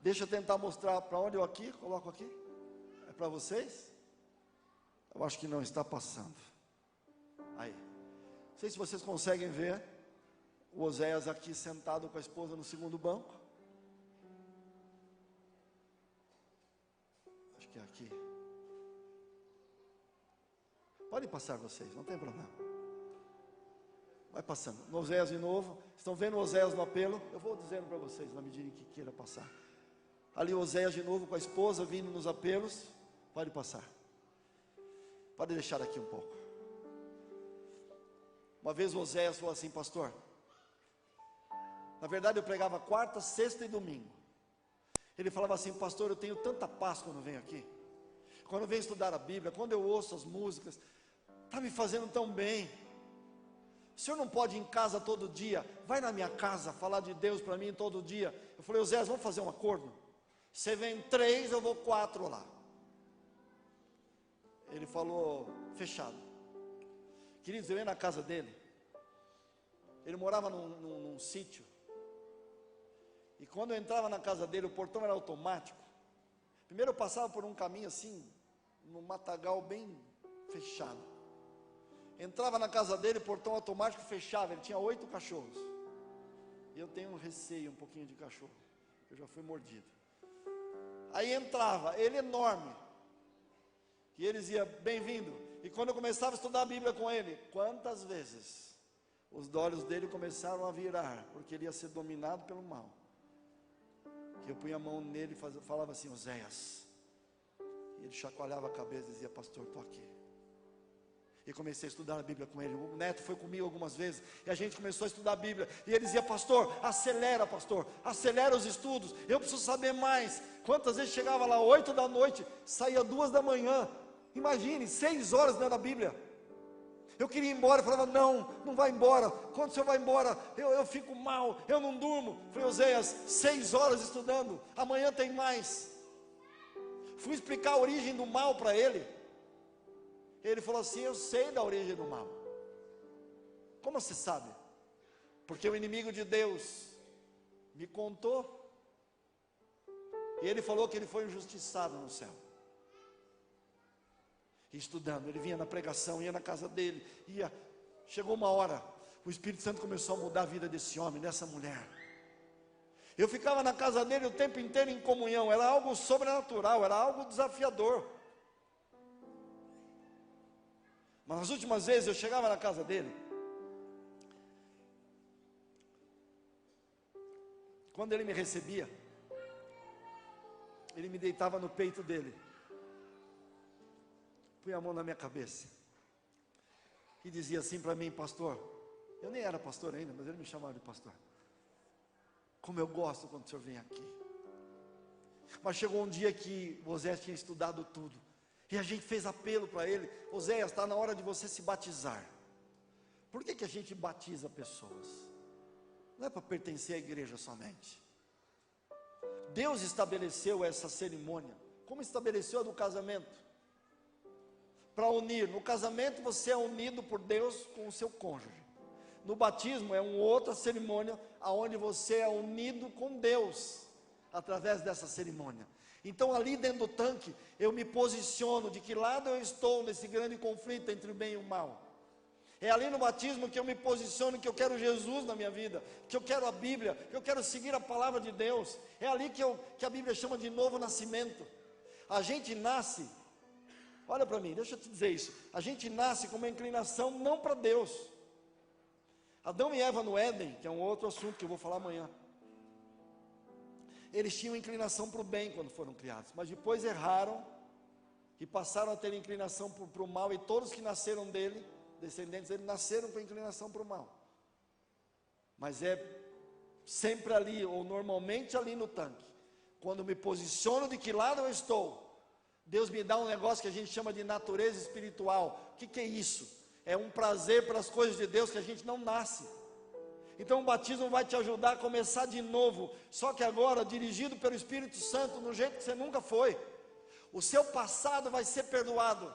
Deixa eu tentar mostrar para onde eu aqui, coloco aqui. É para vocês? Eu acho que não está passando. Aí. Não sei se vocês conseguem ver o Oséias aqui sentado com a esposa no segundo banco. Acho que é aqui. Podem passar vocês, não tem problema. Vai passando. No Oséias de novo. Estão vendo o Oséias no apelo? Eu vou dizendo para vocês na medida em que queira passar. Ali o Oséias de novo com a esposa vindo nos apelos. Pode passar. Pode deixar aqui um pouco. Uma vez o Oséias falou assim: pastor, na verdade eu pregava quarta, sexta e domingo. Ele falava assim: pastor, eu tenho tanta paz quando venho aqui, quando venho estudar a Bíblia, quando eu ouço as músicas, está me fazendo tão bem. O senhor não pode ir em casa todo dia? Vai na minha casa falar de Deus para mim todo dia. Eu falei: Oséias, vamos fazer um acordo? Você vem 3, eu vou 4 lá. Ele falou: fechado. Queridos, eu ia na casa dele. Ele morava num sítio. E quando eu entrava na casa dele, o portão era automático. Primeiro eu passava por um caminho assim, num matagal bem fechado. Entrava na casa dele, portão automático fechava. Ele tinha 8 cachorros. E eu tenho um receio um pouquinho de cachorro. Eu já fui mordido. Aí entrava, ele enorme. E ele dizia: bem-vindo. E quando eu começava a estudar a Bíblia com ele, quantas vezes os olhos dele começaram a virar, porque ele ia ser dominado pelo mal. Que eu punha a mão nele e falava assim: Oséias. E ele chacoalhava a cabeça e dizia: pastor, estou aqui. E comecei a estudar a Bíblia com ele. O neto foi comigo algumas vezes, e a gente começou a estudar a Bíblia. E ele dizia: pastor, acelera os estudos, eu preciso saber mais. Quantas vezes chegava lá 8 da noite, saía 2 da manhã. Imagine, 6 horas dentro da Bíblia. Eu queria ir embora, eu falava: não vai embora. Quando o senhor vai embora, eu fico mal, eu não durmo. Falei: Oséias, 6 horas estudando, amanhã tem mais. Fui explicar a origem do mal para ele. Ele falou assim: eu sei da origem do mal. Como você sabe? Porque o inimigo de Deus me contou. E ele falou que ele foi injustiçado no céu. Estudando, ele vinha na pregação, ia na casa dele, chegou uma hora, o Espírito Santo começou a mudar a vida desse homem, dessa mulher. Eu ficava na casa dele o tempo inteiro em comunhão, era algo sobrenatural, era algo desafiador. Mas nas últimas vezes eu chegava na casa dele, quando ele me recebia, ele me deitava no peito dele, punha a mão na minha cabeça e dizia assim para mim: pastor, eu nem era pastor ainda, mas ele me chamava de pastor. Como eu gosto quando o senhor vem aqui. Mas chegou um dia que o Oséias tinha estudado tudo, e a gente fez apelo para ele: Oséias, está na hora de você se batizar. Por que a gente batiza pessoas? Não é para pertencer à igreja somente. Deus estabeleceu essa cerimônia, como estabeleceu a do casamento, para unir. No casamento você é unido por Deus com o seu cônjuge. No batismo é uma outra cerimônia, aonde você é unido com Deus, através dessa cerimônia. Então ali dentro do tanque, eu me posiciono de que lado eu estou nesse grande conflito entre o bem e o mal. É ali no batismo que eu me posiciono, que eu quero Jesus na minha vida, que eu quero a Bíblia, que eu quero seguir a palavra de Deus. É ali que a Bíblia chama de novo nascimento. A gente nasce, olha para mim, deixa eu te dizer isso. A gente nasce com uma inclinação não para Deus. Adão e Eva no Éden, que é um outro assunto que eu vou falar amanhã, eles tinham inclinação para o bem quando foram criados, mas depois erraram e passaram a ter inclinação para o mal, e todos que nasceram dele, descendentes dele, nasceram com inclinação para o mal. Mas é sempre ali, ou normalmente ali no tanque, quando me posiciono de que lado eu estou, Deus me dá um negócio que a gente chama de natureza espiritual. O que é isso? É um prazer pelas coisas de Deus que a gente não nasce. Então o batismo vai te ajudar a começar de novo, só que agora dirigido pelo Espírito Santo, no jeito que você nunca foi. O seu passado vai ser perdoado,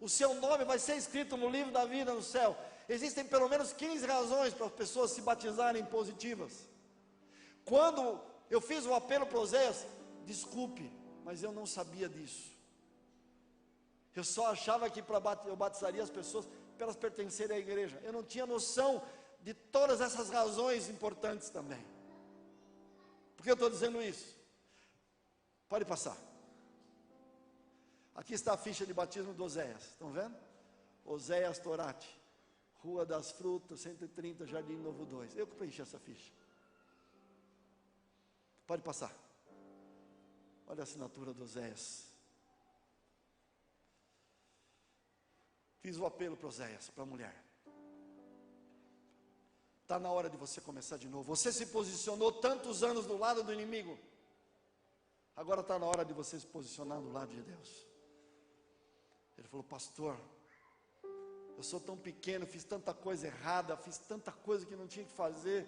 O seu nome vai ser escrito no livro da vida no céu. Existem pelo menos 15 razões para as pessoas se batizarem positivas. Quando eu fiz o apelo para Oséias, desculpe, mas eu não sabia disso. Eu só achava que eu batizaria as pessoas para elas pertencerem à igreja. Eu não tinha noção de todas essas razões importantes também. Por que eu estou dizendo isso? Pode passar. Aqui está a ficha de batismo de Oséias, estão vendo? Oséias Torati, Rua das Frutas, 130, Jardim Novo 2. Eu que preenchi essa ficha. Pode passar. Olha a assinatura do Oséias. Fiz o apelo para Oséias, para a mulher. Está na hora de você começar de novo. Você se posicionou tantos anos do lado do inimigo. Agora está na hora de você se posicionar do lado de Deus. Ele falou: pastor, eu sou tão pequeno, fiz tanta coisa errada, fiz tanta coisa que não tinha que fazer.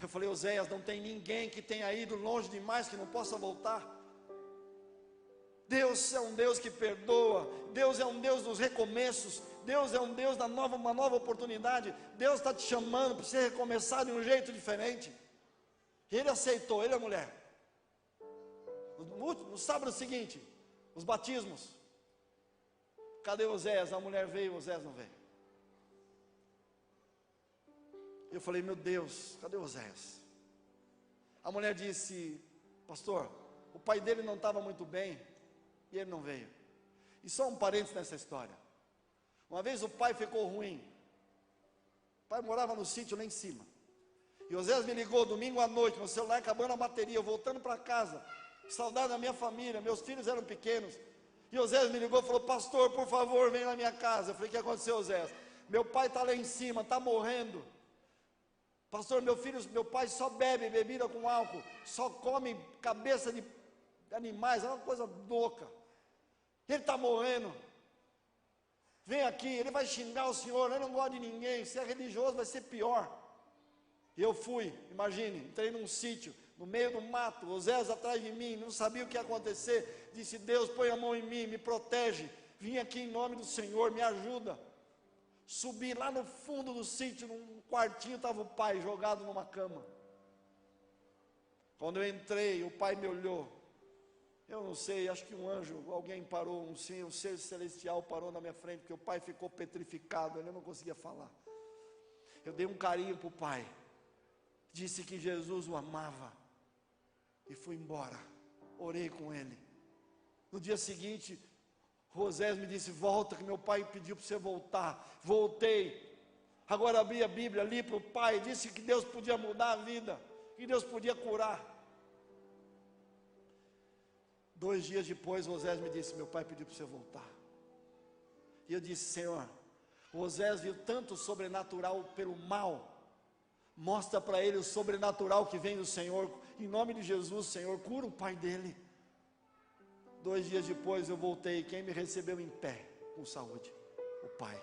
Eu falei: Oséias, não tem ninguém que tenha ido longe demais que não possa voltar. Deus é um Deus que perdoa, Deus é um Deus dos recomeços, Deus é um Deus da uma nova oportunidade. Deus está te chamando para você recomeçar de um jeito diferente. Ele aceitou, ele é a mulher. No sábado seguinte, os batismos. Cadê Oséias? A mulher veio, Oséias não veio. Eu falei: meu Deus, cadê Oséias? A mulher disse: pastor, o pai dele não estava muito bem e ele não veio. E só um parênteses nessa história. Uma vez o pai ficou ruim. O pai morava no sítio lá em cima. E Oséias me ligou domingo à noite, meu celular acabando a bateria, eu voltando para casa, saudade da minha família, meus filhos eram pequenos. E Oséias me ligou e falou: pastor, por favor, vem na minha casa. Eu falei: o que aconteceu, Oséias? Meu pai está lá em cima, está morrendo. Pastor, meu pai só bebe bebida com álcool, só come cabeça de animais, é uma coisa louca. Ele está morrendo. Vem aqui, ele vai xingar o senhor, ele não gosta de ninguém, se é religioso vai ser pior. E eu fui, imagine, entrei num sítio, no meio do mato, Oséias atrás de mim, não sabia o que ia acontecer. Disse: Deus, põe a mão em mim, me protege. Vim aqui em nome do Senhor, me ajuda. Subi lá no fundo do sítio, num quartinho estava o pai jogado numa cama. Quando eu entrei, o pai me olhou. Eu não sei, acho que um anjo, alguém parou, um ser celestial parou na minha frente, porque o pai ficou petrificado, ele não conseguia falar. Eu dei um carinho para o pai, disse que Jesus o amava, e fui embora. Orei com ele. No dia seguinte, Oséias me disse: volta, que meu pai pediu para você voltar. Voltei. Agora abri a Bíblia, li para o pai, disse que Deus podia mudar a vida, que Deus podia curar. 2 dias depois, Oséias me disse: meu pai pediu para você voltar. E eu disse: Senhor, Oséias viu tanto sobrenatural pelo mal, mostra para ele o sobrenatural que vem do Senhor. Em nome de Jesus, Senhor, cura o pai dele. 2 dias depois eu voltei, quem me recebeu em pé, com saúde? O pai.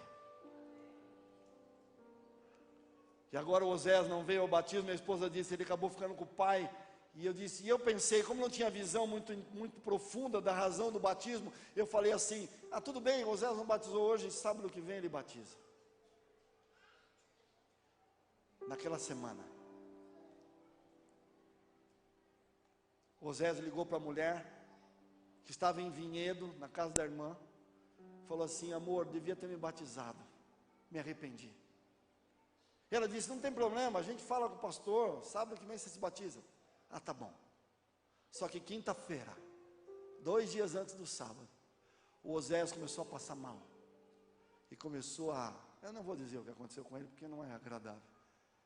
E agora o Oséias não veio ao batismo, minha esposa disse, ele acabou ficando com o pai. E eu disse, e eu pensei, como não tinha visão muito profunda da razão do batismo, eu falei assim: tudo bem, Oséias não batizou hoje, sábado que vem ele batiza. Naquela semana, Oséias ligou para a mulher, que estava em Vinhedo, na casa da irmã, falou assim: amor, devia ter me batizado, me arrependi. Ela disse: não tem problema, a gente fala com o pastor, sábado que vem você se batiza. Tá bom. Só que quinta-feira, 2 dias antes do sábado, o Oséias começou a passar mal. E começou eu não vou dizer o que aconteceu com ele, porque não é agradável.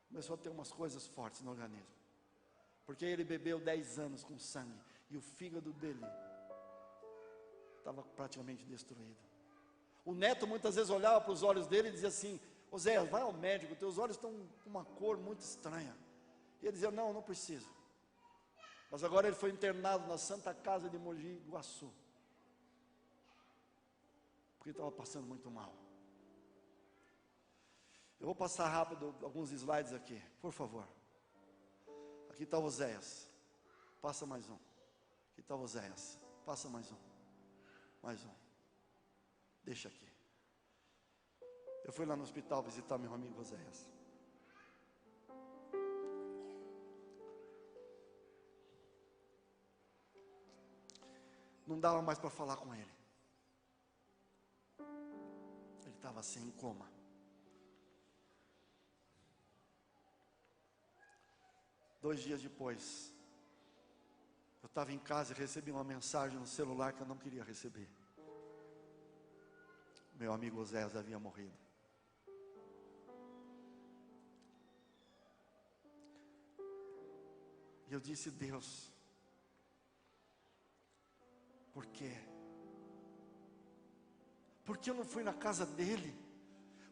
Começou a ter umas coisas fortes no organismo. Porque ele bebeu 10 anos com sangue, e o fígado dele estava praticamente destruído. O neto muitas vezes olhava para os olhos dele e dizia assim: Oséias, vai ao médico, teus olhos estão com uma cor muito estranha. E ele dizia: não, não preciso. Mas agora ele foi internado na Santa Casa de Mogi Guaçu, porque estava passando muito mal. Eu vou passar rápido alguns slides aqui, por favor. Aqui está Oséias, passa mais um. Aqui está Oséias, passa mais um. Mais um. Deixa aqui. fui lá no hospital visitar meu amigo Oséias. Não dava mais para falar com ele. Ele estava assim, em coma. Dois dias depois, eu estava em casa e recebi uma mensagem no celular que eu não queria receber. Meu amigo Oséias havia morrido. E eu disse: Deus, por quê? Por que eu não fui na casa dele?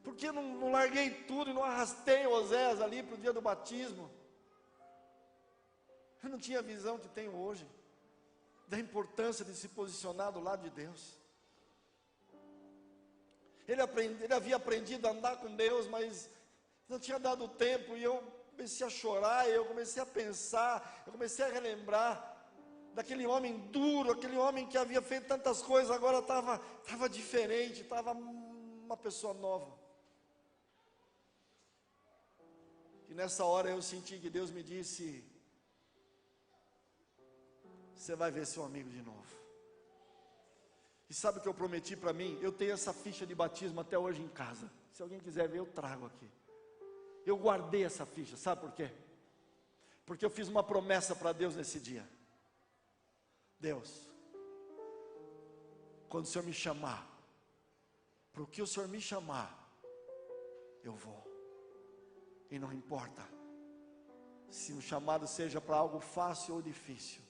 Por que eu não larguei tudo e não arrastei o Oséias ali para o dia do batismo? Eu não tinha a visão que tenho hoje, da importância de se posicionar do lado de Deus. Ele havia aprendido a andar com Deus, mas não tinha dado tempo, e eu comecei a chorar, eu comecei a pensar, eu comecei a relembrar daquele homem duro, aquele homem que havia feito tantas coisas, agora estava diferente, estava uma pessoa nova. E nessa hora eu senti que Deus me disse: você vai ver seu amigo de novo. E sabe o que eu prometi para mim? Eu tenho essa ficha de batismo até hoje em casa. Se alguém quiser ver, eu trago aqui. Eu guardei essa ficha, sabe por quê? Porque eu fiz uma promessa para Deus nesse dia. Deus, quando o Senhor me chamar, para o que o Senhor me chamar, eu vou. E não importa se o chamado seja para algo fácil ou difícil,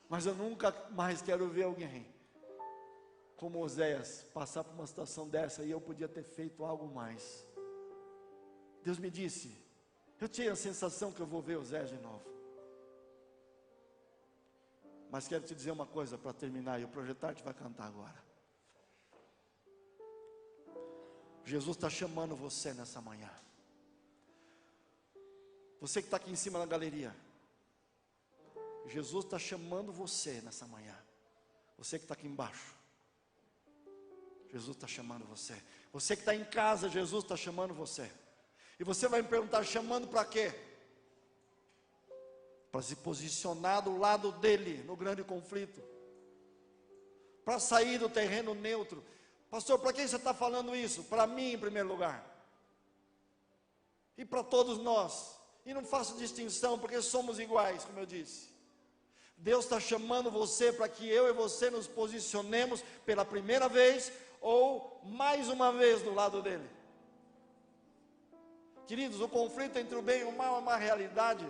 mas eu nunca mais quero ver alguém como Oséias passar por uma situação dessa, e eu podia ter feito algo mais. Deus me disse, eu tinha a sensação que eu vou ver Oséias de novo. Mas quero te dizer uma coisa para terminar, e o Projetarte vai cantar agora. Jesus está chamando você nessa manhã. Você que está aqui em cima na galeria, Jesus está chamando você nessa manhã. Você que está aqui embaixo, Jesus está chamando você. Você que está em casa, Jesus está chamando você. E você vai me perguntar: chamando para quê? Para se posicionar do lado dele no grande conflito, para sair do terreno neutro. Pastor, para quem você está falando isso? Para mim em primeiro lugar, e para todos nós. E não faço distinção, porque somos iguais, como eu disse. Deus está chamando você para que eu e você nos posicionemos pela primeira vez, ou mais uma vez do lado dele. Queridos, o conflito entre o bem e o mal é uma realidade.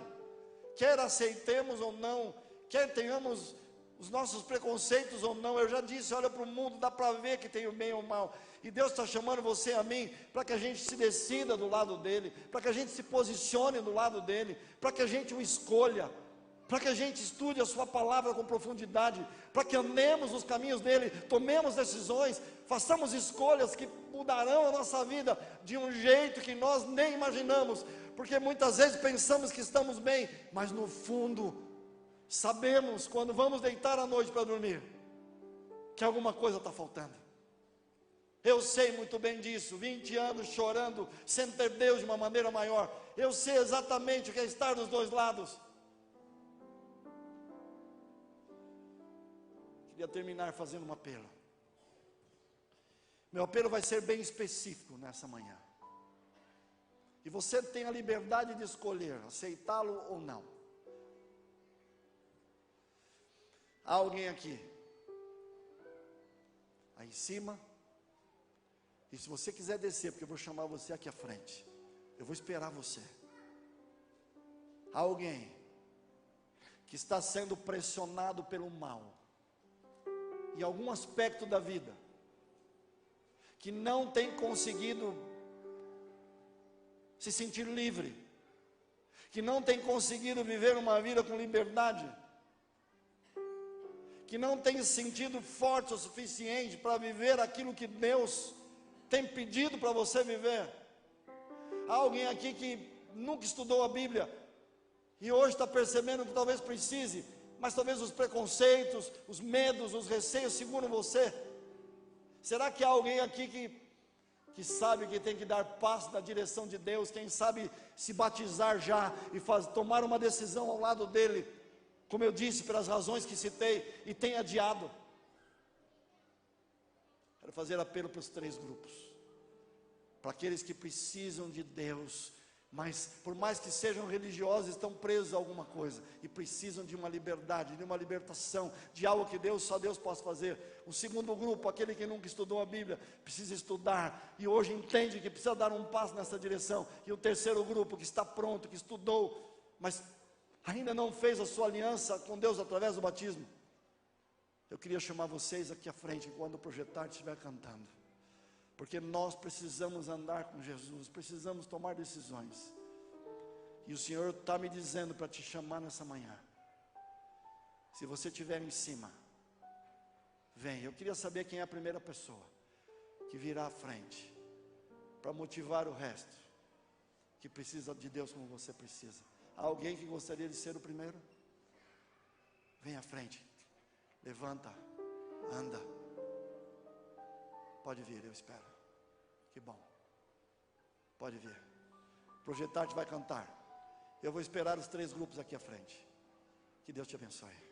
Quer aceitemos ou não, quer tenhamos os nossos preconceitos ou não, eu já disse, olha para o mundo, dá para ver que tem o bem e o mal. E Deus está chamando você e a mim, para que a gente se decida do lado dele, para que a gente se posicione do lado dele, para que a gente o escolha, para que a gente estude a sua palavra com profundidade, para que andemos nos caminhos dele, tomemos decisões, façamos escolhas que mudarão a nossa vida de um jeito que nós nem imaginamos, porque muitas vezes pensamos que estamos bem, mas no fundo, sabemos quando vamos deitar à noite para dormir, que alguma coisa está faltando. Eu sei muito bem disso, 20 anos chorando, sem ter Deus de uma maneira maior, eu sei exatamente o que é estar dos dois lados. Queria terminar fazendo um apelo. Meu apelo vai ser bem específico nessa manhã. E você tem a liberdade de escolher, aceitá-lo ou não. Há alguém aqui, aí em cima, e se você quiser descer, porque eu vou chamar você aqui à frente, eu vou esperar você. Há alguém que está sendo pressionado pelo mal, em algum aspecto da vida, que não tem conseguido se sentir livre, que não tem conseguido viver uma vida com liberdade, que não tem se sentido forte o suficiente para viver aquilo que Deus tem pedido para você viver. Há alguém aqui que nunca estudou a Bíblia, e hoje está percebendo que talvez precise, mas talvez os preconceitos, os medos, os receios seguram você. Será que há alguém aqui que que sabe que tem que dar passo na direção de Deus, quem sabe se batizar já e tomar uma decisão ao lado dele, como eu disse, pelas razões que citei, e tem adiado. Quero fazer apelo para os 3 grupos, para aqueles que precisam de Deus, mas por mais que sejam religiosos, estão presos a alguma coisa, e precisam de uma liberdade, de uma libertação, de algo que só Deus pode fazer. O 2º grupo, aquele que nunca estudou a Bíblia, precisa estudar, e hoje entende que precisa dar um passo nessa direção. E o 3º grupo, que está pronto, que estudou, mas ainda não fez a sua aliança com Deus através do batismo. Eu queria chamar vocês aqui à frente, quando o projetar estiver cantando, porque nós precisamos andar com Jesus, precisamos tomar decisões, e o Senhor está me dizendo para te chamar nessa manhã. Se você estiver em cima, vem. Eu queria saber quem é a primeira pessoa que virá à frente, para motivar o resto, que precisa de Deus como você precisa. Há alguém que gostaria de ser o primeiro? Vem à frente, levanta, anda. Pode vir, eu espero. Que bom. Pode vir. Projetarte vai cantar. Eu vou esperar os 3 grupos aqui à frente. Que Deus te abençoe.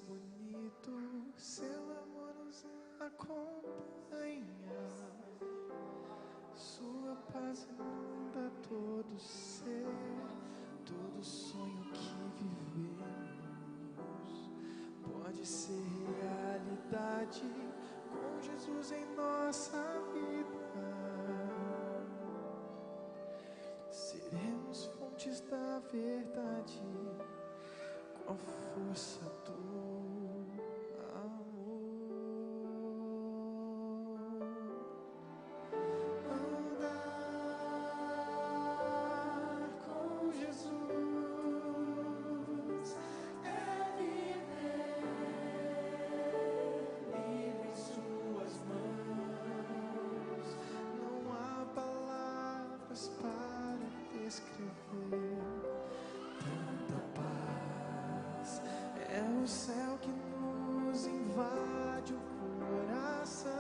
Bonito, seu amor nos acompanha, sua paz inunda todo ser, todo sonho que vivemos pode ser realidade com Jesus em nossa vida. Seremos fontes da verdade com a força do o céu que nos invade o coração,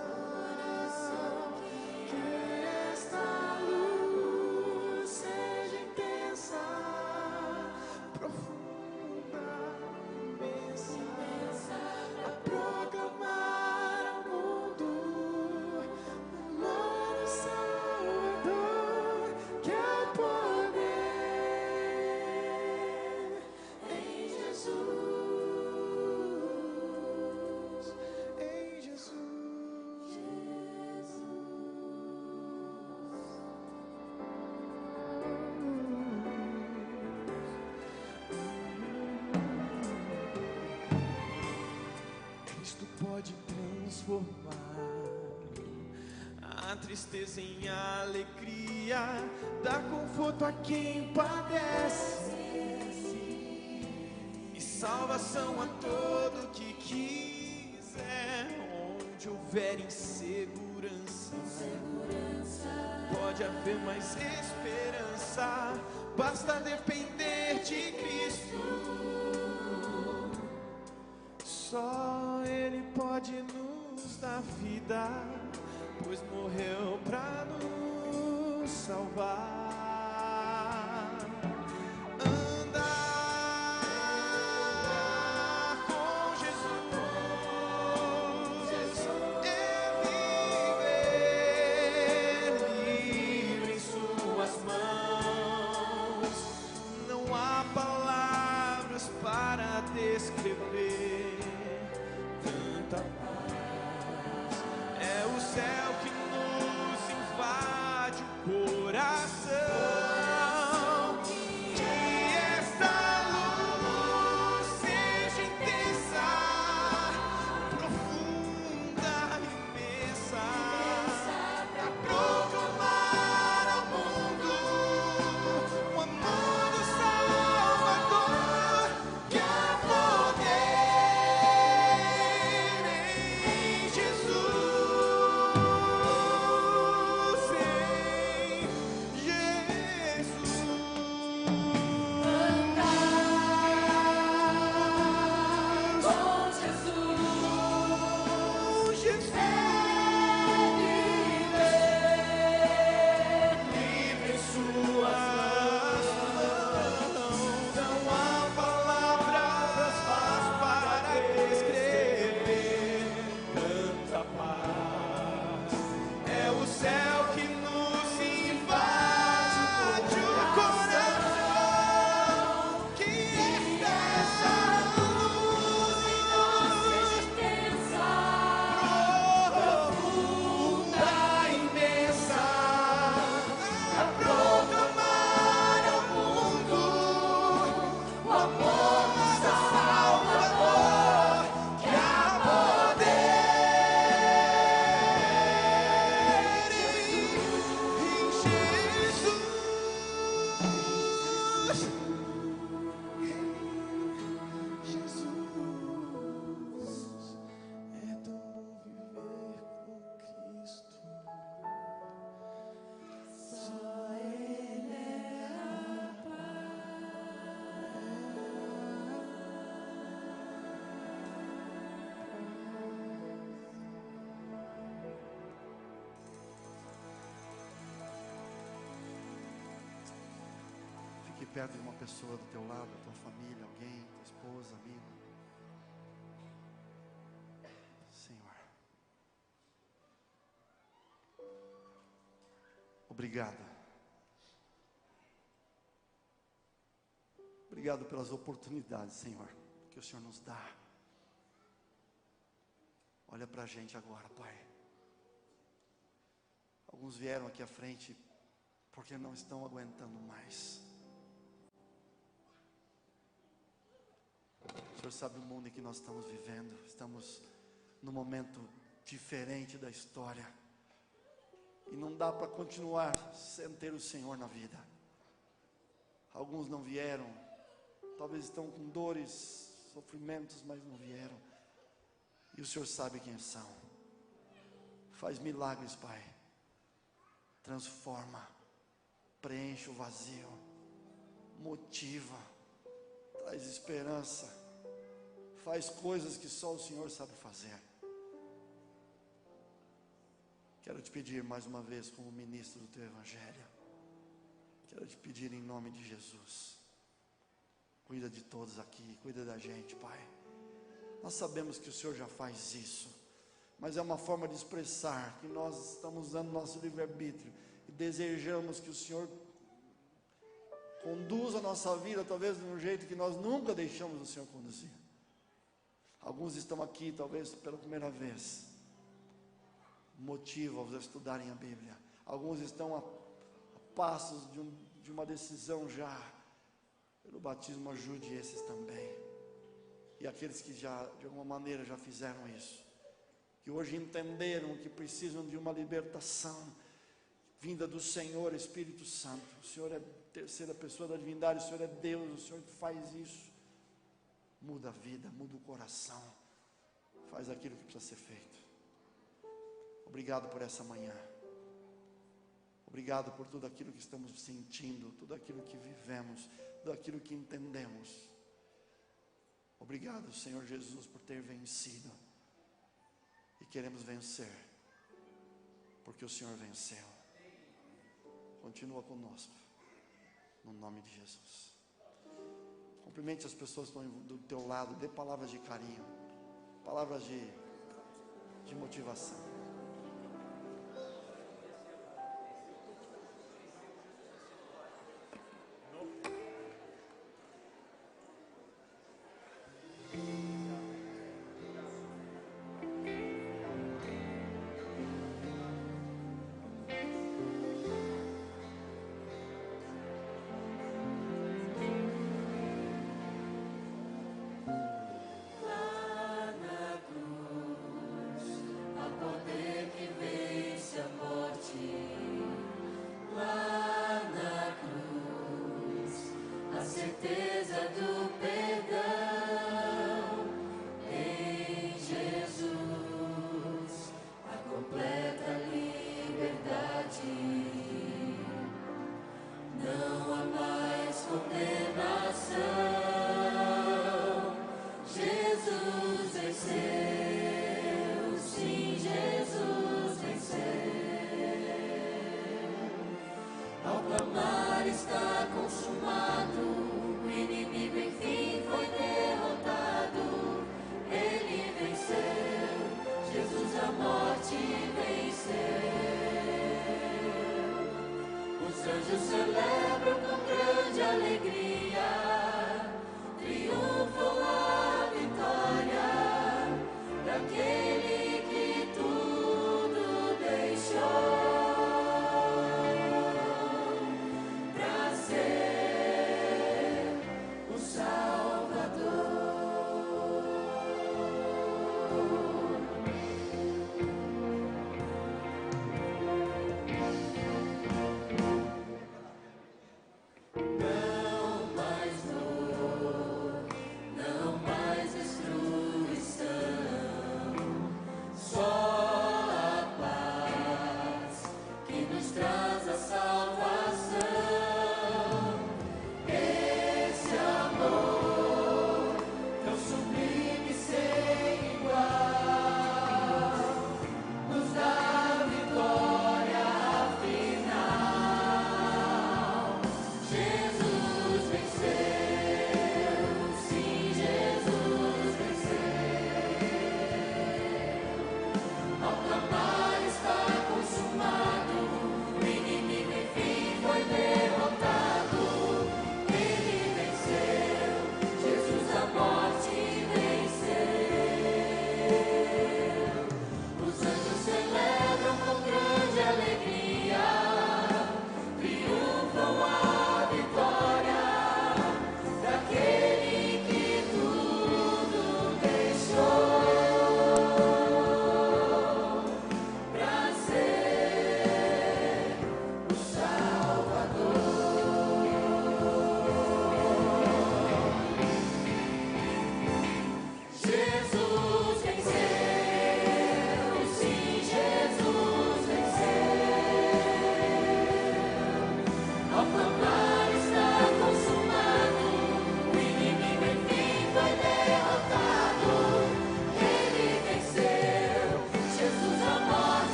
que esta luz seja intensa, profunda, imensa, a proclamar ao mundo o novo Salvador, que é o poder em Jesus. Pode transformar a tristeza em alegria, dar conforto a quem padece e salvação a todo que quiser. Onde houver insegurança, pode haver mais esperança, basta depender de Cristo. Só Ele pode nos dar vida, pois morreu pra nos salvar. Andar com Jesus é perto de uma pessoa do teu lado, da tua família, alguém, tua esposa, amigo. Senhor, obrigado. Obrigado pelas oportunidades, Senhor, que o Senhor nos dá. Olha para a gente agora, Pai. Alguns vieram aqui à frente porque não estão aguentando mais. O Senhor sabe o mundo em que nós estamos vivendo. Estamos num momento diferente da história. E não dá para continuar sem ter o Senhor na vida. Alguns não vieram. Talvez estão com dores, sofrimentos, mas não vieram. E o Senhor sabe quem são. Faz milagres, Pai. Transforma. Preenche o vazio. Motiva. Traz esperança. Faz coisas que só o Senhor sabe fazer. Quero te pedir mais uma vez, como ministro do teu Evangelho. Quero te pedir em nome de Jesus. Cuida de todos aqui, cuida da gente, Pai. Nós sabemos que o Senhor já faz isso, mas é uma forma de expressar que nós estamos usando nosso livre-arbítrio e desejamos que o Senhor conduza a nossa vida, talvez de um jeito que nós nunca deixamos o Senhor conduzir. Alguns estão aqui, talvez pela primeira vez. Motiva-os a estudarem a Bíblia. Alguns estão a passos de uma decisão já. Pelo batismo, ajude esses também. E aqueles que já, de alguma maneira, já fizeram isso, que hoje entenderam que precisam de uma libertação vinda do Senhor, Espírito Santo. O Senhor é a terceira pessoa da divindade, o Senhor é Deus, o Senhor faz isso. Muda a vida, muda o coração, faz aquilo que precisa ser feito. Obrigado por essa manhã. Obrigado por tudo aquilo que estamos sentindo, tudo aquilo que vivemos, tudo aquilo que entendemos. Obrigado, Senhor Jesus, por ter vencido. E queremos vencer, porque o Senhor venceu. Continua conosco, no nome de Jesus. Cumprimente as pessoas que estão do teu lado, dê palavras de carinho, palavras de motivação. Celebro com grande alegria.